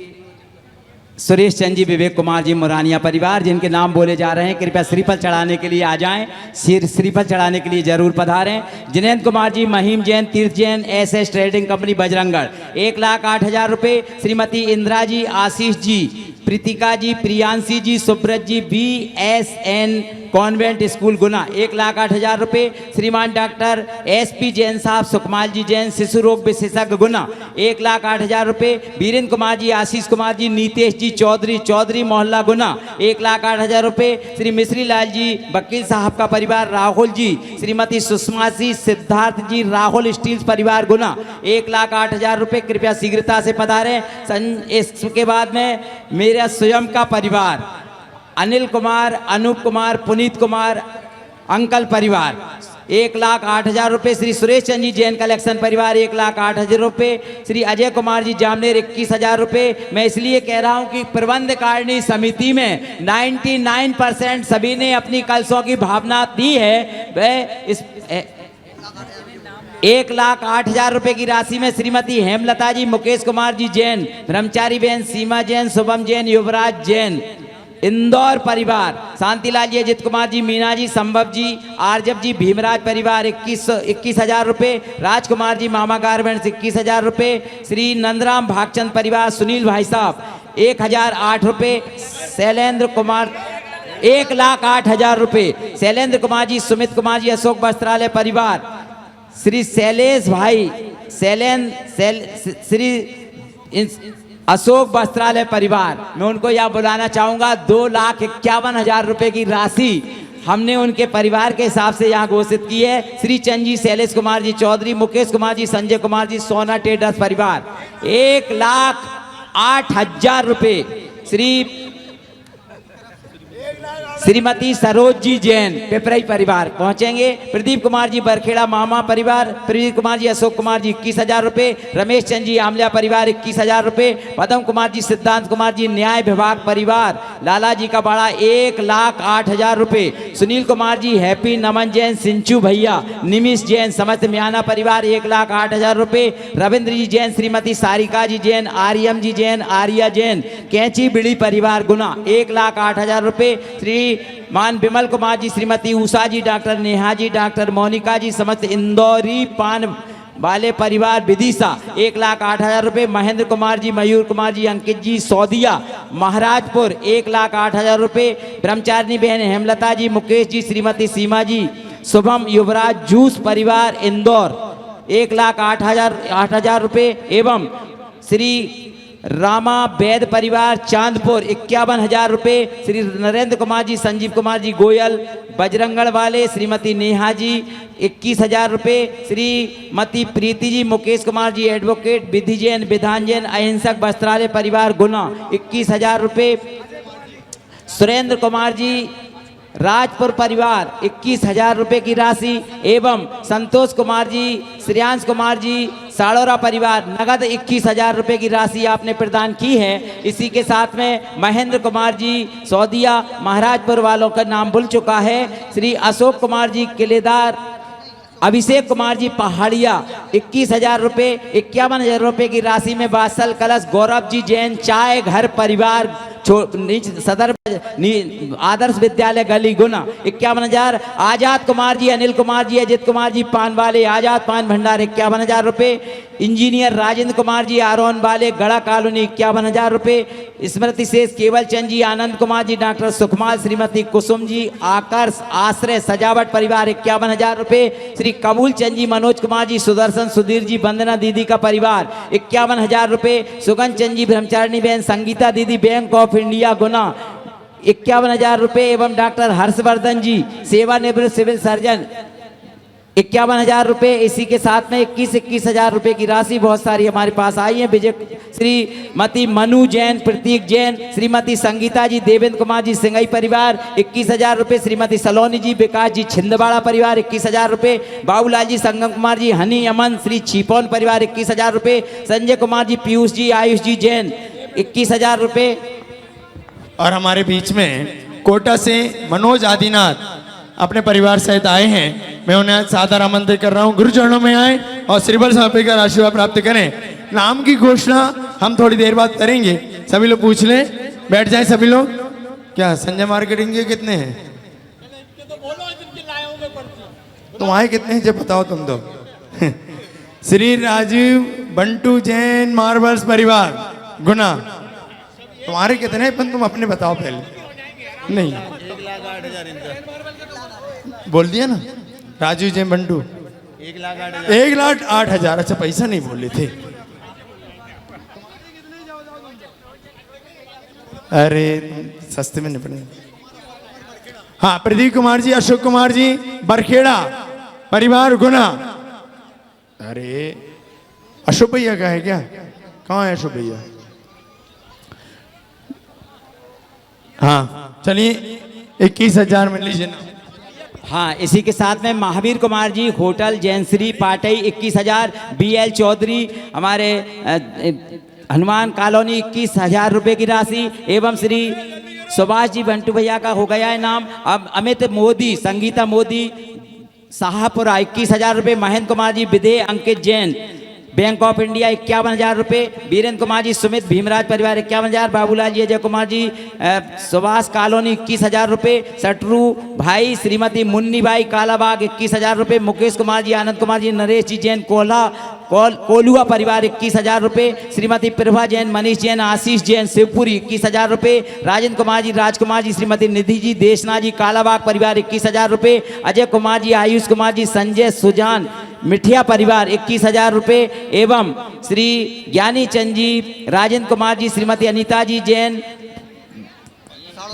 सुरेश चंद जी, विवेक कुमार जी मोरानिया परिवार, जिनके नाम बोले जा रहे हैं, कृपया श्रीफल चढ़ाने के लिए आ जाएं। श्रीफल चढ़ाने के लिए जरूर पधारें। Jinendra Kumar ji, Mahim Jain, Tirth Jain, SS trading company Bajranggarh, 1,08,000 रुपये। Shrimati Indira ji, Ashish ji, Pritika ji, Priyanshi ji, Subrat ji, BSN convent school Guna, 1,08,000 रुपये। श्रीमान डॉक्टर SP जैन साहब, सुकमाल जी जैन, शिशु रोग विशेषज्ञ गुना, 1,08,000 रुपये। वीरेंद्र कुमार जी, आशीष कुमार जी, नीतेश जी चौधरी, चौधरी मोहल्ला गुना, 1,08,000 रुपये। श्री मिश्री लाल जी, वकील साहब का परिवार, राहुल जी, श्रीमती सुषमा जी, सिद्धार्थ जी, राहुल स्टील्स परिवार गुना, 1,08,000 रुपये। कृपया शीघ्रता से पधारें। इसके बाद में मेरा स्वयं का परिवार, अनिल कुमार, अनूप कुमार, पुनीत कुमार, अंकल परिवार, 1,08,000 रुपये। श्री सुरेश चंद जी जैन कलेक्शन परिवार, 1,08,000 रुपये। श्री अजय कुमार जी जामनेर, 21,000 रुपये। मैं इसलिए कह रहा हूं कि प्रबंध कारिणी समिति में 99% सभी ने अपनी कलशों की भावना दी है। वह इस 1,08,000 रुपये की राशि में श्रीमती हेमलता जी, मुकेश कुमार जी जैन, ब्रह्मचारी बहन सीमा जैन, शुभम जैन, युवराज जैन, इंदौर परिवार, शांतिलाल जी, अजित कुमार जी, मीना जी, संभव जी, आरजब जी, भीमराज परिवार, 21,000 रुपये। राजकुमार जी, मामा गारमेंट्स, 21,000 रुपये। श्री नंदराम भागचंद परिवार, सुनील भाई साहब, 1,008 रुपये। शैलेंद्र कुमार, 1,08,000 रुपये। शैलेंद्र कुमार जी, सुमित कुमार जी, अशोक वस्त्रालय परिवार। श्री शैलेश भाई, श्री अशोक वस्त्रालय परिवार, मैं उनको यह बुलाना चाहूँगा। 2,51,000 रुपये की राशि हमने उनके परिवार के हिसाब से यहाँ घोषित की है। श्री चंद जी, शैलेश कुमार जी चौधरी, मुकेश कुमार जी, संजय कुमार जी, सोना ट्रेडर्स परिवार, 1,08,000 रुपये। श्रीमती सरोज जी जैन, पिपरई परिवार पहुंचेंगे। प्रदीप कुमार जी, बरखेड़ा मामा परिवार, प्रदीप कुमार जी, अशोक कुमार जी, 21,000 रुपये। रमेश चंद जी, आमलिया परिवार, 21,000 रुपये। पदम कुमार जी, सिद्धांत कुमार जी, न्याय विभाग परिवार, लाला जी का बाड़ा, 1,08,000 रुपये। सुनील कुमार जी, हैप्पी, नमन जैन, सिंचू भैया, निमिष जैन, समस्त म्याना परिवार, 1,08,000 रुपये। रविंद्र जी जैन, श्रीमती सारिका जी जैन, आर्यम जी जैन, आर्या जैन, कैंची बिड़ी परिवार गुना, 1,08,000 रुपये। श्री मान विमल कुमार जी, श्रीमती उषा जी, डॉक्टर नेहा जी, डॉक्टर मोनिका जी, समस्त इंदौरी पान वाले परिवार विदिशा, 1,08,000 रुपये। महेंद्र कुमार जी, मयूर कुमार जी, अंकित जी सौदिया महाराजपुर, 1,08,000 रुपये। ब्रह्मचारिणी बहन हेमलता जी, मुकेश जी, श्रीमती सीमा जी, शुभम युवराज जूस परिवार इंदौर, 1,08,000 रुपये। एवं श्री रामा वैद परिवार चांदपुर, 51,000 रुपये। श्री नरेंद्र कुमार जी, संजीव कुमार जी गोयल बजरंगगढ़ वाले, श्रीमती नेहा जी, 21,000 रुपये। श्रीमती प्रीति जी, मुकेश कुमार जी एडवोकेट, विधि जैन, विधान जैन, अहिंसक वस्त्रालय परिवार गुना, 21,000 रुपये। सुरेंद्र कुमार जी, राजपुर परिवार, 21,000 रुपये की राशि। एवं संतोष कुमार जी, श्रेयांश कुमार जी, साड़ोरा परिवार नगद 21,000 रुपए की राशि आपने प्रदान की है। इसी के साथ में महेंद्र कुमार जी सौदिया महाराजपुर वालों का नाम भूल चुका है। श्री अशोक कुमार जी किलेदार, अभिषेक कुमार जी पहाड़िया 21,000 रुपये, 51,000 रुपये की राशि में बासल कलश, गौरव जी जैन चाय घर परिवार सदर आदर्श विद्यालय गली गुना 51,000। आजाद कुमार जी, अनिल कुमार जी, अजित कुमार जी पान वाले आजाद पान भंडार 51,000 रुपये। इंजीनियर राजेंद्र कुमार जी आरोन वाले गड़ा कॉलोनी 51,000 रुपये। स्मृति शेष केवल चंद जी, आनंद कुमार जी, डॉक्टर सुखमाल, श्रीमती कुसुम जी आकर्ष आश्रय सजावट परिवार 51,000 रुपये। श्री कबूल चंद जी, मनोज कुमार जी, सुदर्शन सुधीर जी, वंदना दीदी का परिवार 51,000 रुपये। सुगन चंद जी, ब्रह्मचारिणी बहन, संगीता दीदी बैंक ऑफ इंडिया गुना 51,000 रुपये एवं डॉक्टर हर्षवर्धन जी सेवानिवृत्त सिविल सर्जन 51,000 रुपये। इसी के साथ में 21,000 रुपये की राशि बहुत सारी हमारे पास आई है। विजय श्रीमती मनु जैन, प्रतीक जैन, श्रीमती संगीता जी, देवेंद्र कुमार जी सिंगई परिवार 21,000 रुपये। श्रीमती सलोनी जी, विकास जी छिंदवाड़ा परिवार 21,000 रुपये। बाबूलाल जी, संगम कुमार जी, हनी अमन, श्री छिपौन परिवार 21,000 रुपये। संजय कुमार जी, पीयूष जी, आयुष जी जैन 21,000 रुपये। और हमारे बीच में कोटा से मनोज आदिनाथ अपने परिवार सहित आए हैं। मैं उन्हें सादर आमंत्रित कर रहा हूं, गुरुचरणों में आए और श्रीबल समर्पित कर आशीर्वाद प्राप्त करें। नाम की घोषणा हम थोड़ी देर बाद करेंगे। सभी लोग पूछ लें, बैठ जाएं सभी लोग। क्या संजय मार्केटिंग के कितने हैं? तुम आए कितने हैं जब बताओ तुम तो। श्री राजीव बंटू जैन मार्बल्स परिवार गुना, तुम्हारे कितने हैं? तुम अपने बताओ पहले। नहीं, 1,08,000 बोल दिया ना राजू जैन बंटू 1,08,000। अच्छा पैसा नहीं बोले थे। अरे सस्ते में निपटे। हाँ, प्रदीप कुमार जी, अशोक कुमार जी बरखेड़ा परिवार गुना। अरे अशोक भैया का है क्या? कहाँ है अशोक भैया? हाँ चलिए 21,000 में लीजिए ना। हाँ, इसी के साथ में महावीर कुमार जी होटल जैनश्री पाटई 21,000। BL चौधरी हमारे हनुमान कॉलोनी 21,000 रुपये की राशि एवं श्री सुभाष जी बंटू भैया का हो गया है नाम। अब अमित मोदी, संगीता मोदी शाहपुरा 21,000 रुपये। महेंद्र कुमार जी विदे, अंकित जैन बैंक ऑफ इंडिया 51,000 रुपये। वीरेंद्र कुमार जी सुमित भीमराज परिवार 51,000। बाबूलाल जी, अजय कुमार जी सुभाष कॉलोनी 21,000 रुपये। सटरू भाई श्रीमती मुन्नी बाई कालाबाग 21,000 रुपये। मुकेश कुमार जी, आनंद कुमार जी, नरेश जी जैन कोलुआ परिवार 21,000 रुपये। श्रीमती प्रभा जैन, मनीष जैन, आशीष जैन शिवपुरी 21,000 रुपये। राजेंद्र कुमार जी, राजकुमार जी, श्रीमती निधि जी देशना जी कालाबाग परिवार 21,000 रुपये। अजय कुमार जी, आयुष कुमार जी, संजय सुजान मिठिया परिवार 21,000 रुपये एवं श्री ज्ञानी चंद जी, राजेंद्र कुमार जी, श्रीमती अनीता जी जैन,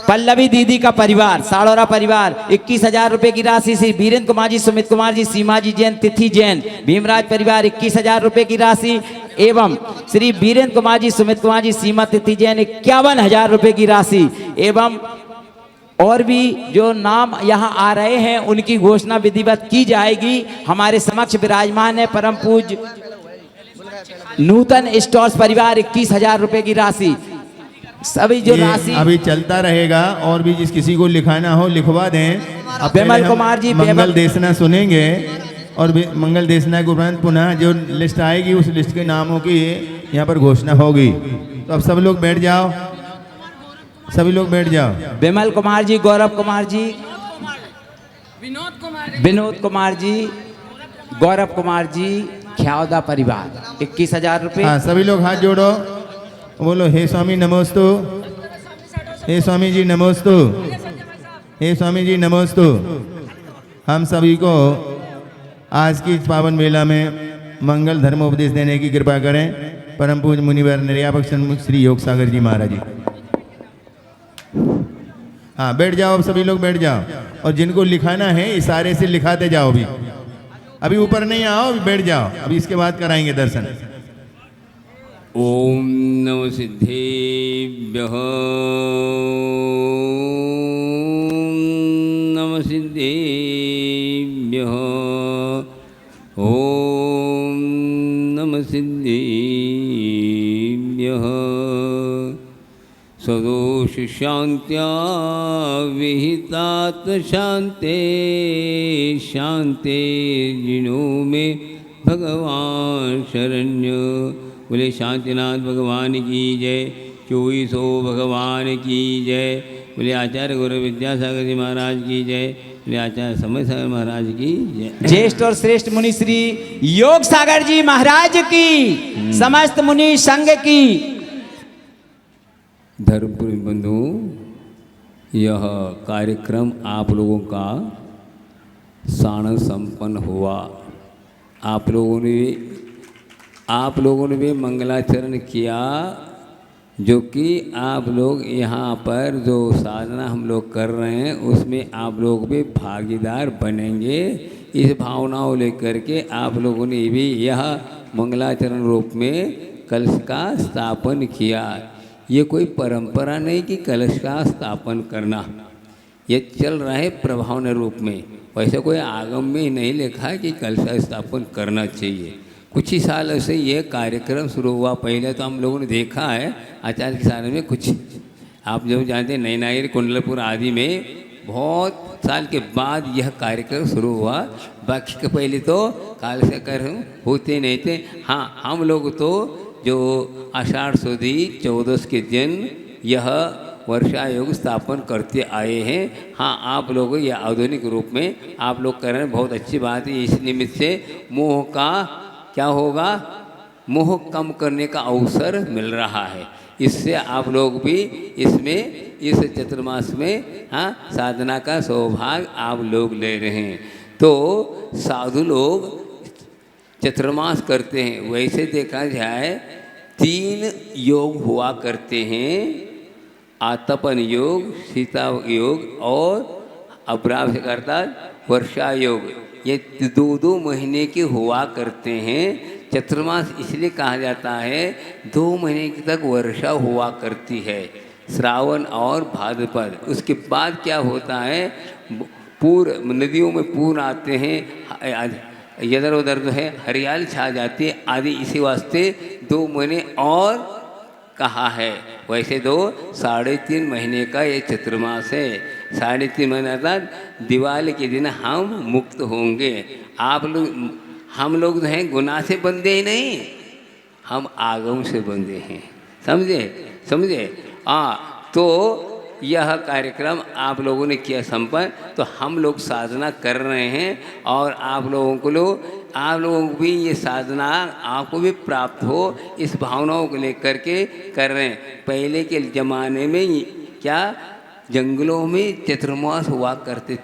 पल्लवी दीदी का परिवार साड़ोरा परिवार 21,000 रुपये की राशि। श्री वीरेंद्र कुमार जी, सुमित कुमार जी, सीमा जी जैन, तिथि जैन भीमराज परिवार 21,000 रुपये की राशि एवं श्री वीरेंद्र कुमार जी, सुमित कुमार जी, सीमा तिथि जैन 51,000 रुपये की राशि एवं और भी जो नाम यहाँ आ रहे हैं उनकी घोषणा विधिवत की जाएगी। हमारे समक्ष विराजमान है परम पूज्य नूतन स्टोर्स परिवार 21,000 रुपये की राशि। सभी जो राशि अभी चलता रहेगा और भी जिस किसी को लिखाना हो लिखवा दें। अब बेमल कुमार जी, मंगल देशना सुनेंगे और मंगल देशना के उपरांत पुनः जो लिस्ट आएगी उस लिस्ट के नामों की यहाँ पर घोषणा होगी। तो अब सब लोग बैठ जाओ, सभी लोग बैठ जाओ। विमल कुमार जी, गौरव कुमार जी, विनोद कुमार जी, गौरव कुमार जी, ख्यावदा परिवार 21,000 रुपये। हाँ, सभी लोग हाथ जोड़ो, बोलो हे स्वामी नमोस्तु, हे स्वामी जी नमोस्तु, हे स्वामी जी नमोस्तु। हम सभी को आज की इस पावन वेला में मंगल धर्म उपदेश देने की कृपा करें परम पूज्य मुनिवर निर्यापक सन्मुख श्री योग सागर जी महाराज जी। हाँ, बैठ जाओ, अब सभी लोग बैठ जाओ और जिनको लिखाना है इशारे से लिखाते जाओ। अभी ऊपर नहीं आओ, अभी बैठ जाओ, अभी इसके बाद कराएंगे दर्शन। ओम नमः सिद्धेभ्यः, नमः सिद्धेभ्यः, ओम नमः सदोष शांत्या विहितात शांते शांते जिनों में भगवान शरण्य। बोले शांतिनाथ भगवान की जय। 24 भगवान की जय। बोले आचार्य गुरु विद्यासागर जी महाराज की जय। बोले आचार्य समय सागर महाराज की जय। ज्येष्ठ और श्रेष्ठ मुनि श्री योग सागर जी महाराज की, समस्त मुनि संघ की। धर्मपुरी बंधु, यह कार्यक्रम आप लोगों का साण संपन्न हुआ। आप लोगों ने भी मंगलाचरण किया, जो कि आप लोग यहाँ पर जो साधना हम लोग कर रहे हैं उसमें आप लोग भी भागीदार बनेंगे। इस भावनाओं लेकर के आप लोगों ने भी यह मंगलाचरण रूप में कलश का स्थापन किया। ये कोई परंपरा नहीं कि कलश का स्थापन करना, ये चल रहा है प्रभावना रूप में। वैसे कोई आगम में नहीं लिखा है कि कलश स्थापन करना चाहिए। कुछ ही साल से ये कार्यक्रम शुरू हुआ। पहले तो हम लोगों ने देखा है आचार्य के सारे में, कुछ आप जो जानते हैं नैनागिरी कुंडलपुर आदि में बहुत साल के बाद यह कार्यक्रम शुरू हुआ। बाकी के पहले तो काल से कर होते नहीं थे। हाँ, हम लोग तो जो आषाढ़ सुदी 14 के दिन यह वर्षा योग स्थापन करते आए हैं। हाँ, आप लोग यह आधुनिक रूप में आप लोग कर रहे हैं, बहुत अच्छी बात है। इस निमित्त से मोह का क्या होगा, मोह कम करने का अवसर मिल रहा है। इससे आप लोग भी इसमें इस चतुर्मास में हाँ साधना का सौभाग्य आप लोग ले रहे हैं। तो साधु लोग चतुर्मास करते हैं। वैसे देखा जाए 3 योग हुआ करते हैं, आतपन योग, सीता योग और अब्राम से करता वर्षा योग। ये 2-2 महीने के हुआ करते हैं। चतुर्मास इसलिए कहा जाता है 2 महीने तक वर्षा हुआ करती है, श्रावण और भाद्रपद। उसके बाद क्या होता है, पूर नदियों में पूर आते हैं, इधर उधर जो है हरियाली छा जाती है आदि। इसी वास्ते 2 महीने और कहा है। वैसे तो 3.5 महीने का ये चतुर्मास है। 3.5 महीने अर्थात दिवाली के दिन हम मुक्त होंगे। आप लोग, हम लोग जो हैं गुनाह से बंधे ही नहीं, हम आगम से बंधे हैं। समझे? हाँ, तो यह कार्यक्रम आप लोगों ने किया संपन्न, तो हम लोग साधना कर रहे हैं और आप लोगों को भी ये साधना आपको भी प्राप्त हो, इस भावनाओं को लेकर के कर रहे हैं। पहले के ज़माने में क्या जंगलों में चतुर्मास हुआ करते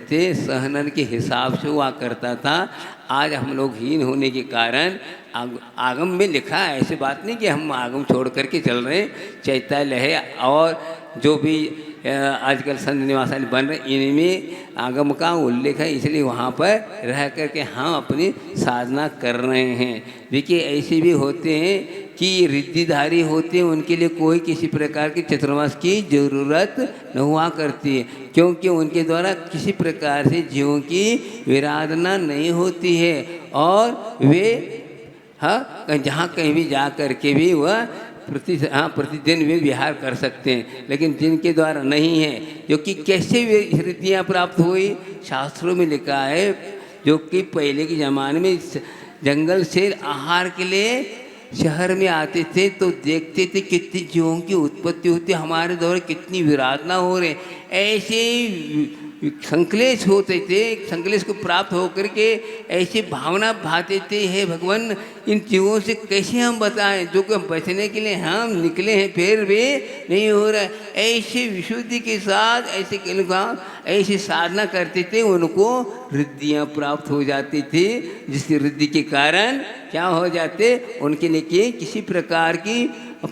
थे, सहनन के हिसाब से हुआ करता था। आज हम लोग हीन होने के कारण आगम में लिखा है, ऐसी बात नहीं कि हम आगम छोड़ करके चल रहे हैं। चैतन्य है और जो भी आजकल संत निवासालय बन रहे, इनमें आगम का उल्लेख है, इसलिए वहाँ पर रह करके हम अपनी साधना कर रहे हैं। देखिए, ऐसे भी होते हैं कि रिद्धिधारी होते हैं, उनके लिए कोई किसी प्रकार की चतुर्मास की जरूरत न हुआ करती है, क्योंकि उनके द्वारा किसी प्रकार से जीवों की विराधना नहीं होती है और वे जहाँ कहीं भी जा कर के भी वह प्रतिदिन वे विहार कर सकते हैं। लेकिन जिनके द्वारा नहीं है, जो कि कैसे वे रिद्धियाँ प्राप्त हुई, शास्त्रों में लिखा है, जो कि पहले के ज़माने में जंगल से आहार के लिए शहर में आते थे तो देखते थे कितनी जीवों की उत्पत्ति होती, हमारे द्वारा कितनी विराधना हो रहे, ऐसे संकलेश होते थे। संकलेश को प्राप्त होकर के ऐसी भावना भाते थे, हे भगवान इन जीवों से कैसे हम बताएं, जो कि बचने के लिए हम निकले हैं फिर भी नहीं हो रहा है। ऐसे विशुद्धि के साथ ऐसी साधना करते थे, उनको रिद्धियाँ प्राप्त हो जाती थी, जिसकी रिद्धि के कारण क्या हो जाते, उनके लिए किसी प्रकार की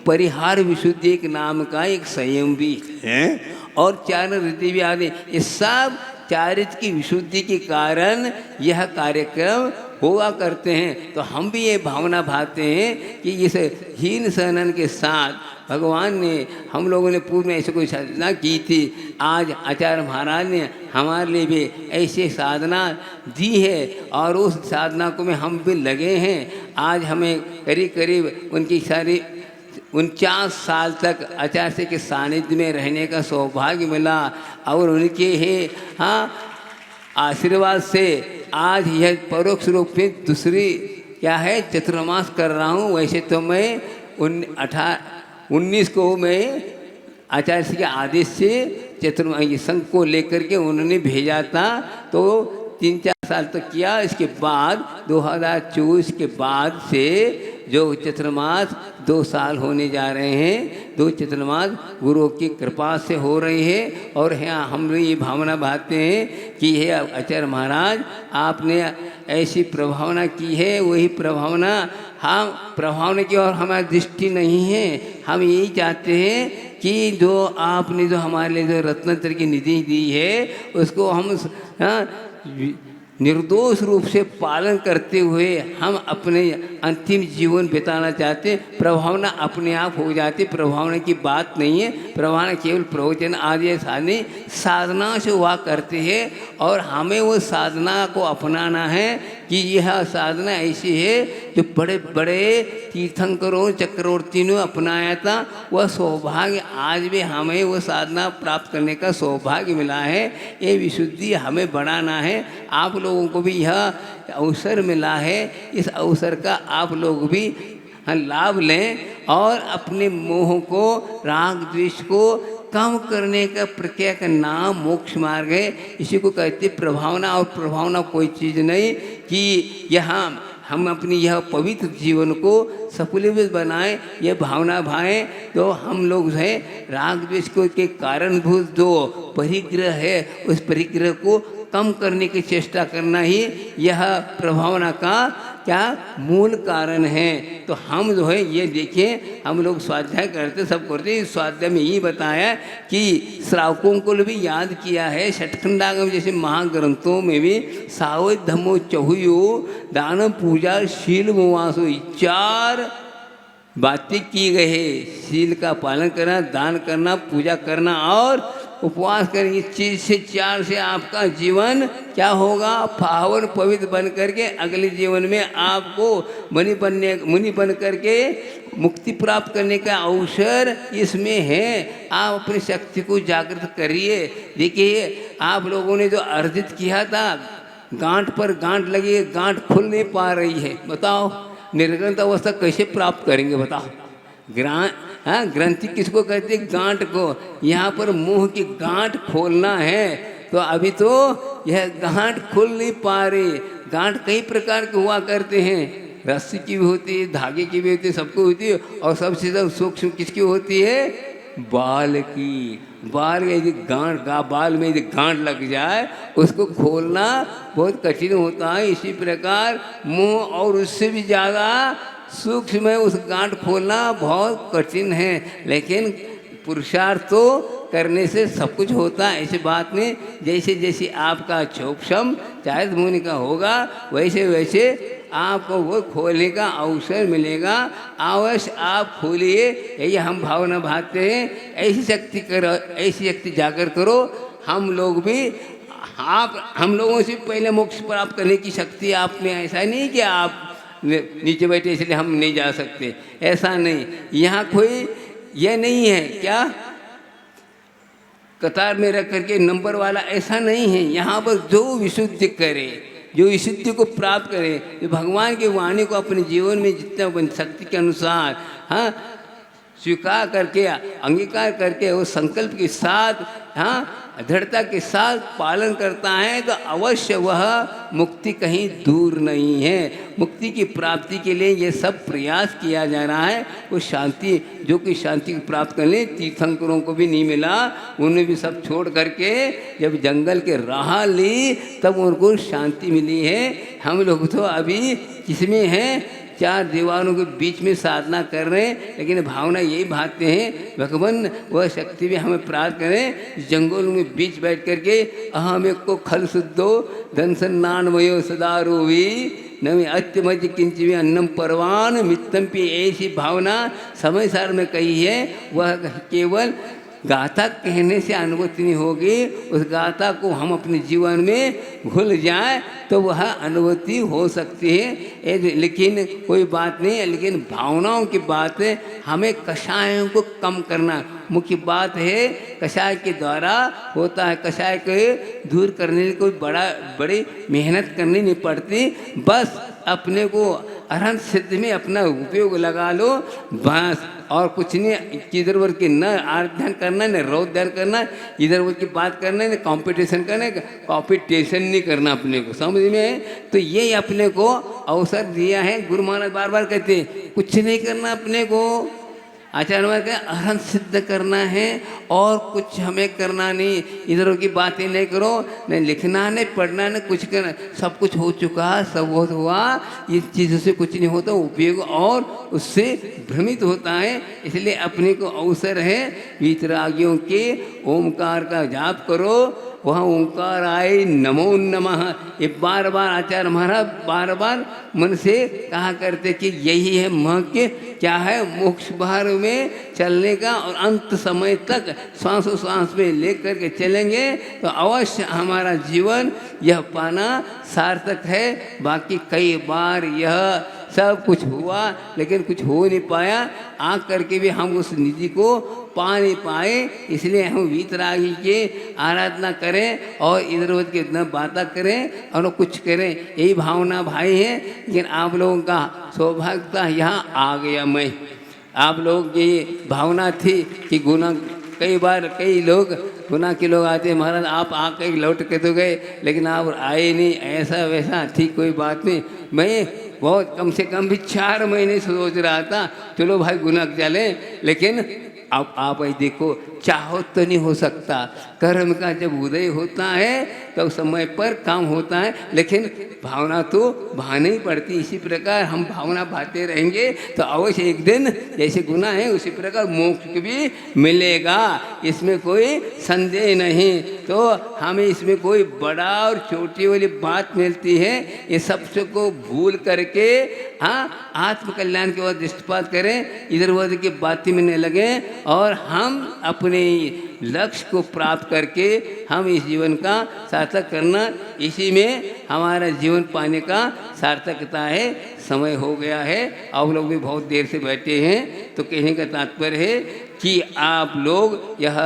परिहार विशुद्धि एक नाम का एक संयम भी है और 4 रिद्धि भी आदि। ये सब चारित्र की विशुद्धि के कारण यह कार्यक्रम हुआ करते हैं। तो हम भी ये भावना भाते हैं कि इस हीन सहनन के साथ भगवान ने, हम लोगों ने पूर्व में ऐसे कोई साधना की थी, आज आचार्य महाराज ने हमारे लिए भी ऐसे साधना दी है और उस साधना को में हम भी लगे हैं। आज हमें करीब करीब उनकी सारी 49 साल तक आचार्य के सानिध्य में रहने का सौभाग्य मिला और उनके ही आशीर्वाद से आज यह परोक्ष रूप में दूसरी क्या है चतुर्मास कर रहा हूँ। वैसे तो मैं 19 को मैं आचार्य के आदेश से चतुर्मास संघ को लेकर के उन्होंने भेजा था, तो 3-4 साल तक किया। इसके बाद 2024 के बाद से जो चतुर्मास 2 साल होने जा रहे हैं, 2 चतुर्मास गुरु की कृपा से हो रही है। और यहाँ हम ये भावना भाते हैं कि हे आचार्य महाराज आपने ऐसी प्रभावना की है, वही प्रभावना हम प्रभावना की और हमारी दृष्टि नहीं है। हम यही चाहते हैं कि जो आपने जो हमारे लिए जो रत्नत्र की निधि दी है उसको हम निर्दोष रूप से पालन करते हुए हम अपने अंतिम जीवन बिताना चाहते हैं। प्रभावना अपने आप हो जाती, प्रभावना की बात नहीं है। प्रभावना केवल प्रवचन आदि साधना से हुआ करते हैं और हमें वो साधना को अपनाना है कि यह साधना ऐसी है जो बड़े बड़े तीर्थंकरों चक्रवर्ती ने अपनाया था। वह सौभाग्य आज भी हमें वो साधना प्राप्त करने का सौभाग्य मिला है। ये विशुद्धि हमें बढ़ाना है। आप लोगों को भी यह अवसर मिला है, इस अवसर का आप लोग भी लाभ लें और अपने मोह को राग द्वेष को कम करने का प्रक्रिया का नाम मोक्ष मार्ग है। इसी को कहते प्रभावना। और प्रभावना कोई चीज़ नहीं कि यहाँ हम अपनी यह पवित्र जीवन को सफलीकृत बनाएं, यह भावना भाएं। तो हम लोग जो है राग द्वेष को के कारणभूत जो परिग्रह है उस परिग्रह को कम करने की चेष्टा करना ही यह प्रभावना का क्या मूल कारण है। तो हम जो है ये देखें, हम लोग स्वाध्याय करते सब करते, स्वाध्याय में यही बताया कि श्रावकों को भी याद किया है। षटखंडागम जैसे महाग्रंथों में भी सावध धम्मो चहुयो दान पूजा शील मुवासो 4 बातें की गई है। शील का पालन करना, दान करना, पूजा करना और उपवास करेंगे। चीज से 4 से आपका जीवन क्या होगा, पावन पवित्र बन करके अगले जीवन में आपको मुनि बन करके मुक्ति प्राप्त करने का अवसर इसमें है। आप अपनी शक्ति को जागृत करिए। देखिए आप लोगों ने जो अर्जित किया था, गांठ पर गांठ लगी, गांठ खुल नहीं पा रही है। बताओ निर्ग्रंथ अवस्था कैसे प्राप्त करेंगे बताओ। ग्रंथि किसको कहते हैं, गांठ को। यहाँ पर मुंह की गांठ खोलना है तो अभी तो यह गांठ खुल नहीं पा रही। गांठ कई प्रकार के हुआ करते हैं, रस्सी की भी होती है, धागे की भी होती है, सबको होती है। और सबसे ज्यादा सूक्ष्म किसकी होती है, बाल की। बाल में यदि बाल में यदि गांठ लग जाए उसको खोलना बहुत कठिन होता है। इसी प्रकार मुंह और उससे भी ज़्यादा सूक्ष्म है, उस गांठ खोलना बहुत कठिन है। लेकिन पुरुषार्थ तो करने से सब कुछ होता है, ऐसी बात नहीं। जैसे जैसे आपका चौक्षम चाहे मुनि का होगा वैसे वैसे आपको वो खोलने का अवसर मिलेगा। अवश्य आप खोलिए, यही हम भावना भाते हैं। ऐसी शक्ति करो, ऐसी शक्ति जागर करो। हम लोग भी हम लोगों से पहले मोक्ष प्राप्त करने की शक्ति आप में। ऐसा नहीं कि आप नीचे बैठे इसलिए हम नहीं जा सकते, ऐसा नहीं। यहाँ कोई ये नहीं है क्या कतार में रख करके नंबर वाला, ऐसा नहीं है। यहाँ पर जो विशुद्धि करे, जो विशुद्धि को प्राप्त करे, जो भगवान की वाणी को अपने जीवन में जितना बन शक्ति के अनुसार स्वीकार करके अंगीकार करके वो संकल्प के साथ दृढ़ता के साथ पालन करता है तो अवश्य वह मुक्ति कहीं दूर नहीं है। मुक्ति की प्राप्ति के लिए ये सब प्रयास किया जा रहा है। वो शांति जो कि शांति को प्राप्त करने तीर्थंकरों को भी नहीं मिला, उन्हें भी सब छोड़ करके जब जंगल के राह ली तब उनको शांति मिली है। हम लोग तो अभी किसमें हैं, 4 दीवारों के बीच में साधना कर रहे हैं। लेकिन भावना यही भागते हैं भगवान वह शक्ति भी हमें प्राप्त करें। जंगलों में बीच बैठ करके अहम एक को खल शुद्धो धन सन्नान वयो सदा रोवी नवे अत्यमज किंचिवी अन्नम परवान मित्तम पे, ऐसी भावना समय सार में कही है। वह केवल गाथा कहने से अनुभूति नहीं होगी, उस गाथा को हम अपने जीवन में घुल जाए तो वह अनुभूति हो सकती है। लेकिन कोई बात नहीं है, लेकिन भावनाओं की बात है, हमें कषायों को कम करना मुख्य बात है। कषाय के द्वारा होता है, कषाय को दूर करने के लिए कोई बड़ी मेहनत करनी नहीं पड़ती, बस अपने को अरहंत सिद्ध में अपना उपयोग लगा लो बस, और कुछ नहीं। इधर उधर की न ध्यान करना, न रोज ध्यान करना, इधर उधर की बात करना, न कंपटीशन करना, कॉम्पिटिशन नहीं करना अपने को, समझ में। तो ये अपने को अवसर दिया है गुरु महाराज, बार बार कहते हैं कुछ नहीं करना अपने को, आचार्य महाराज कहते अरहंत सिद्ध करना है और कुछ हमें करना नहीं। इधर की बातें नहीं करो, नहीं लिखना, नहीं पढ़ना, नहीं कुछ करना, सब कुछ हो चुका, सब बहुत हुआ, ये चीज़ों से कुछ नहीं होता, उपयोग और उससे भ्रमित होता है। इसलिए अपने को अवसर है वीतरागियों के ओमकार का जाप करो, वहाँ ओंकार आए नमो नमः, ये बार बार आचार्य महाराज बार बार मन से कहा करते कि यही है महत्व, क्या है मोक्ष मार्ग में चलने का, और अंत समय तक श्वासों श्वास में लेकर के चलेंगे तो अवश्य हमारा जीवन यह पाना सार्थक है। बाकी कई बार यह सब कुछ हुआ लेकिन कुछ हो नहीं पाया, आ करके भी हम उस निधि को पा नहीं पाए। इसलिए हम वीतरागी के आराधना करें और इधर उधर की इतना बातें करें और कुछ करें, यही भावना भाई है। लेकिन आप लोगों का सौभाग्य यहाँ आ गया, मैं आप लोगों की भावना थी कि गुना, कई बार कई लोग गुना के लोग आते हैं, महाराज आप आके लौट के तो गए लेकिन आप आए नहीं, ऐसा वैसा, ठीक कोई बात नहीं। मैं बहुत कम से कम भी 4 महीने सोच रहा था चलो भाई गुना चले, लेकिन अब आप ही देखो चाहो तो नहीं हो सकता, कर्म का जब उदय होता है तो समय पर काम होता है, लेकिन भावना तो भानी ही पड़ती। इसी प्रकार हम भावना भाते रहेंगे तो अवश्य एक दिन जैसे गुना है उसी प्रकार मोक्ष भी मिलेगा, इसमें कोई संदेह नहीं। तो हमें इसमें कोई बड़ा और छोटी वाली बात मिलती है, ये सबसे को भूल करके हाँ आत्मकल्याण के बाद दृष्टिपात करें, इधर उधर की बातें में नहीं लगे और हम अपने लक्ष्य को प्राप्त करके हम इस जीवन का सार्थक करना, इसी में हमारा जीवन पाने का सार्थकता है। समय हो गया है, आप लोग भी बहुत देर से बैठे हैं, तो कहने का तात्पर्य है कि आप लोग यह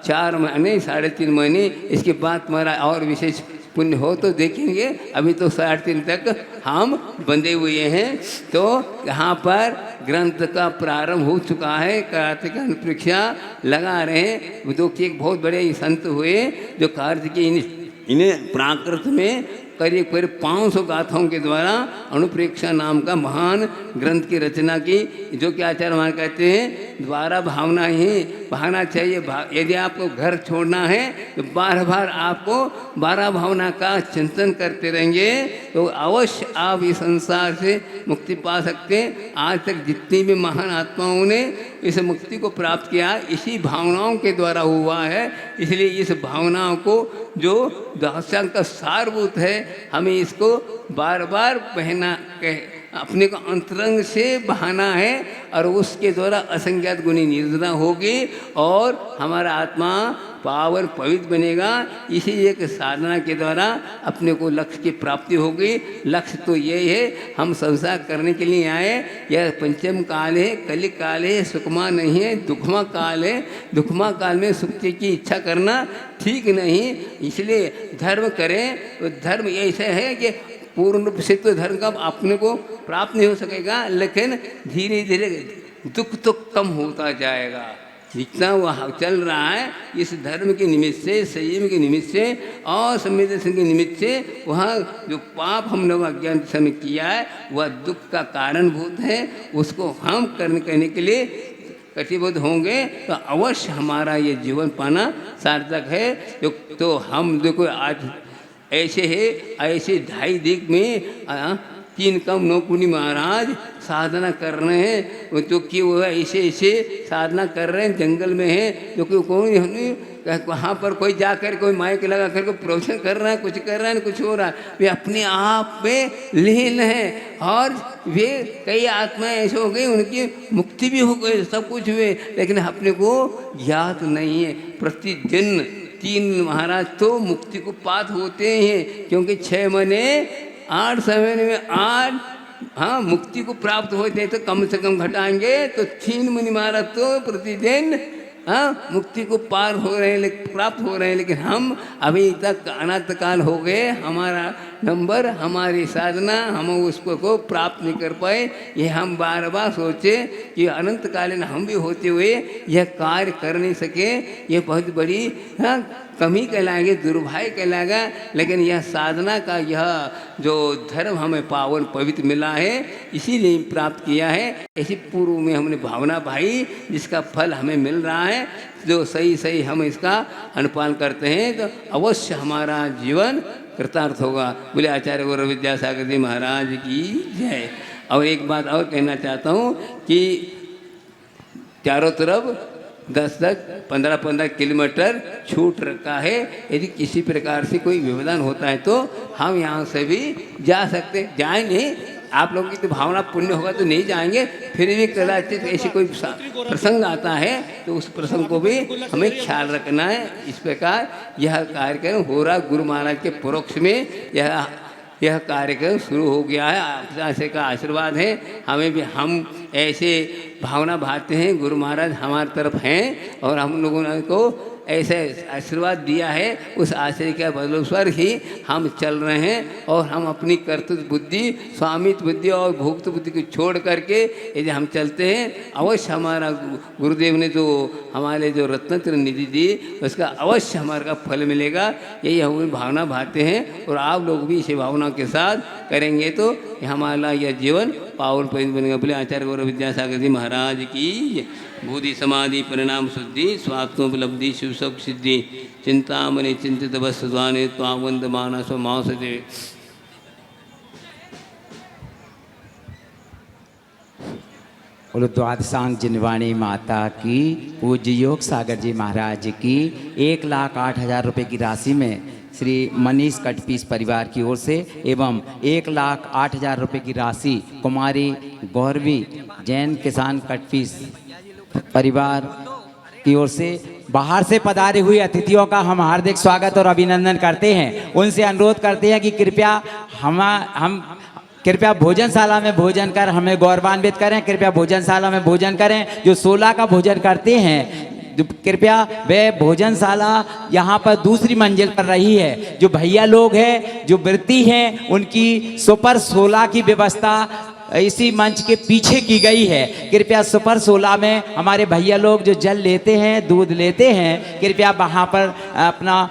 4 महीने 3.5 महीने इसके बाद हमारा और विशेष पुण्य हो तो देखेंगे। अभी तो 3.5 तक हम बंधे हुए हैं, तो यहाँ पर ग्रंथ का प्रारंभ हो चुका है, कार्तिक परीक्षा लगा रहे हैं। दो कि एक बहुत बड़े संत हुए जो कार्तिक इन्हें प्राकृत में करीब 500 गाथाओं के द्वारा अनुप्रेक्षा नाम का महान ग्रंथ की रचना की, जो कि आचार्य महाराज कहते हैं द्वारा भावना ही बहाना चाहिए। यदि आपको घर छोड़ना है तो बार बार आपको 12 भावना का चिंतन करते रहेंगे तो अवश्य आप इस संसार से मुक्ति पा सकते हैं। आज तक जितनी भी महान आत्माओं ने इस मुक्ति को प्राप्त किया इसी भावनाओं के द्वारा हुआ है। इसलिए इस भावनाओं को जो दास्तान का सारभूत है, हमें इसको बार बार पहना अपने को अंतरंग से बहाना है और उसके द्वारा असंज्ञात गुणी निर्जना होगी और हमारा आत्मा पावन पवित्र बनेगा। इसी एक साधना के द्वारा अपने को लक्ष्य की प्राप्ति होगी। लक्ष्य तो यही है, हम संसार करने के लिए आए। यह पंचम काल है, कलिक काल है, सुखमा नहीं है, दुखमा काल है। दुखमा काल में सुख की इच्छा करना ठीक नहीं, इसलिए धर्म करें। तो धर्म ऐसा है कि पूर्ण रूप से तो धर्म का अपने को प्राप्त नहीं हो सकेगा, लेकिन धीरे धीरे दुख तो कम होता जाएगा। जितना वह चल रहा है इस धर्म के निमित्त से, संयम के निमित्त से और संवेदनशील के निमित्त से, वहाँ जो पाप हम लोग अज्ञान समय किया है वह दुख का कारणभूत है। उसको हम करने के लिए कटिबद्ध होंगे तो अवश्य हमारा ये जीवन पाना सार्थक है। तो हम देखो आज ऐसे है, ऐसे 2.5 दिग में तीन कम नौकुनी महाराज साधना कर रहे हैं, वो तो कि वो ऐसे ऐसे साधना कर रहे हैं, जंगल में है, जो कि कौन वहाँ पर कोई जाकर कोई माइक लगा कर कोई प्रवचन कर रहा है, कुछ कर रहा है, कुछ हो रहा है, वे अपने आप में लीन हैं। और वे कई आत्माएं ऐसे हो गई, उनकी मुक्ति भी हो गई, सब कुछ हुए, लेकिन अपने को ज्ञात नहीं है। प्रतिदिन 3 महाराज तो मुक्ति को पात्र होते हैं, क्योंकि 6 महीने 8 समय में 8 हाँ मुक्ति को प्राप्त होते हैं। तो कम से कम घटाएंगे तो 3 मुनि महाराज तो प्रतिदिन हाँ मुक्ति को पार हो रहे हैं, प्राप्त हो रहे हैं, लेकिन हम अभी तक अनंत काल हो गए, हमारा नंबर, हमारी साधना हम उसको को प्राप्त नहीं कर पाए। ये हम बार बार सोचे कि अनंत कालीन हम भी होते हुए यह कार्य कर नहीं सके, ये बहुत बड़ी हाँ कमी कहलाएंगे, दुर्भाग्य कहलाएगा। लेकिन यह साधना का यह जो धर्म हमें पावन पवित्र मिला है, इसीलिए प्राप्त किया है। ऐसी पूर्व में हमने भावना भाई, जिसका फल हमें मिल रहा है, जो सही सही हम इसका अनुपालन करते हैं तो अवश्य हमारा जीवन कृतार्थ होगा। बोले आचार्य गौर विद्यासागर जी महाराज की जय। और एक बात और कहना चाहता हूँ कि चारों तरफ 10-10, 15-15 किलोमीटर छूट रखा है। यदि किसी प्रकार से कोई व्यवधान होता है तो हम यहाँ से भी जा सकते हैं। जाए नहीं, आप लोगों की तो भावना पुण्य होगा तो नहीं जाएंगे, फिर भी कदाचित ऐसे कोई प्रसंग आता है तो उस प्रसंग को भी हमें ख्याल रखना है। इस प्रकार यह कार्यक्रम हो रहा, गुरु महाराज के परोक्ष में यह कार्यक्रम शुरू हो गया है। आपसे का आशीर्वाद है, हमें भी हम ऐसे भावना भाते हैं, गुरु महाराज हमारी तरफ हैं और हम लोगों ने को ऐसे आशीर्वाद दिया है, उस आश्रय के बदलस्वर ही हम चल रहे हैं। और हम अपनी कर्तव्य बुद्धि, स्वामित्व बुद्धि और भोक्त बुद्धि को छोड़ करके यदि हम चलते हैं, अवश्य हमारा गुरुदेव ने जो हमारे जो रत्नत्र निधि दी, उसका अवश्य हमारे का फल मिलेगा। यही हम भावना भाते हैं और आप लोग भी इसी भावना के साथ करेंगे तो हमारा यह जीवन पावन पवित्र बनेगा। बोले आचार्य गौर विद्यासागर जी महाराज की। बुद्धि समाधि परिणाम शुद्धि स्वात्मोपलब्धि शिव सुख सिद्धि चिंतामणि चिंतित वस्तुवाने त्वावंद मानस मांस देव। बोलो द्वादशांग जिनवाणी माता की, पूज्य योग सागर जी महाराज की 1,08,000 रुपये की राशि में श्री मनीष कटपीस परिवार की ओर से एवं 1,08,000 रुपये की राशि कुमारी गौरवी जैन किसान कटपीस परिवार की ओर से बाहर से पधारे हुए अतिथियों का हम हार्दिक स्वागत और अभिनंदन करते हैं। उनसे अनुरोध करते हैं कि कृपया भोजनशाला में भोजन कर हमें गौरवान्वित करें। कृपया भोजनशाला में भोजन करें। जो 16 का भोजन करते हैं, कृपया वे भोजनशाला यहाँ पर दूसरी मंजिल पर रही है। जो भैया लोग हैं, जो वृत्ति हैं, उनकी सुपर 16 की व्यवस्था इसी मंच के पीछे की गई है। कृपया सुपर 16 में हमारे भैया लोग जो जल लेते हैं, दूध लेते हैं, कृपया वहाँ पर अपना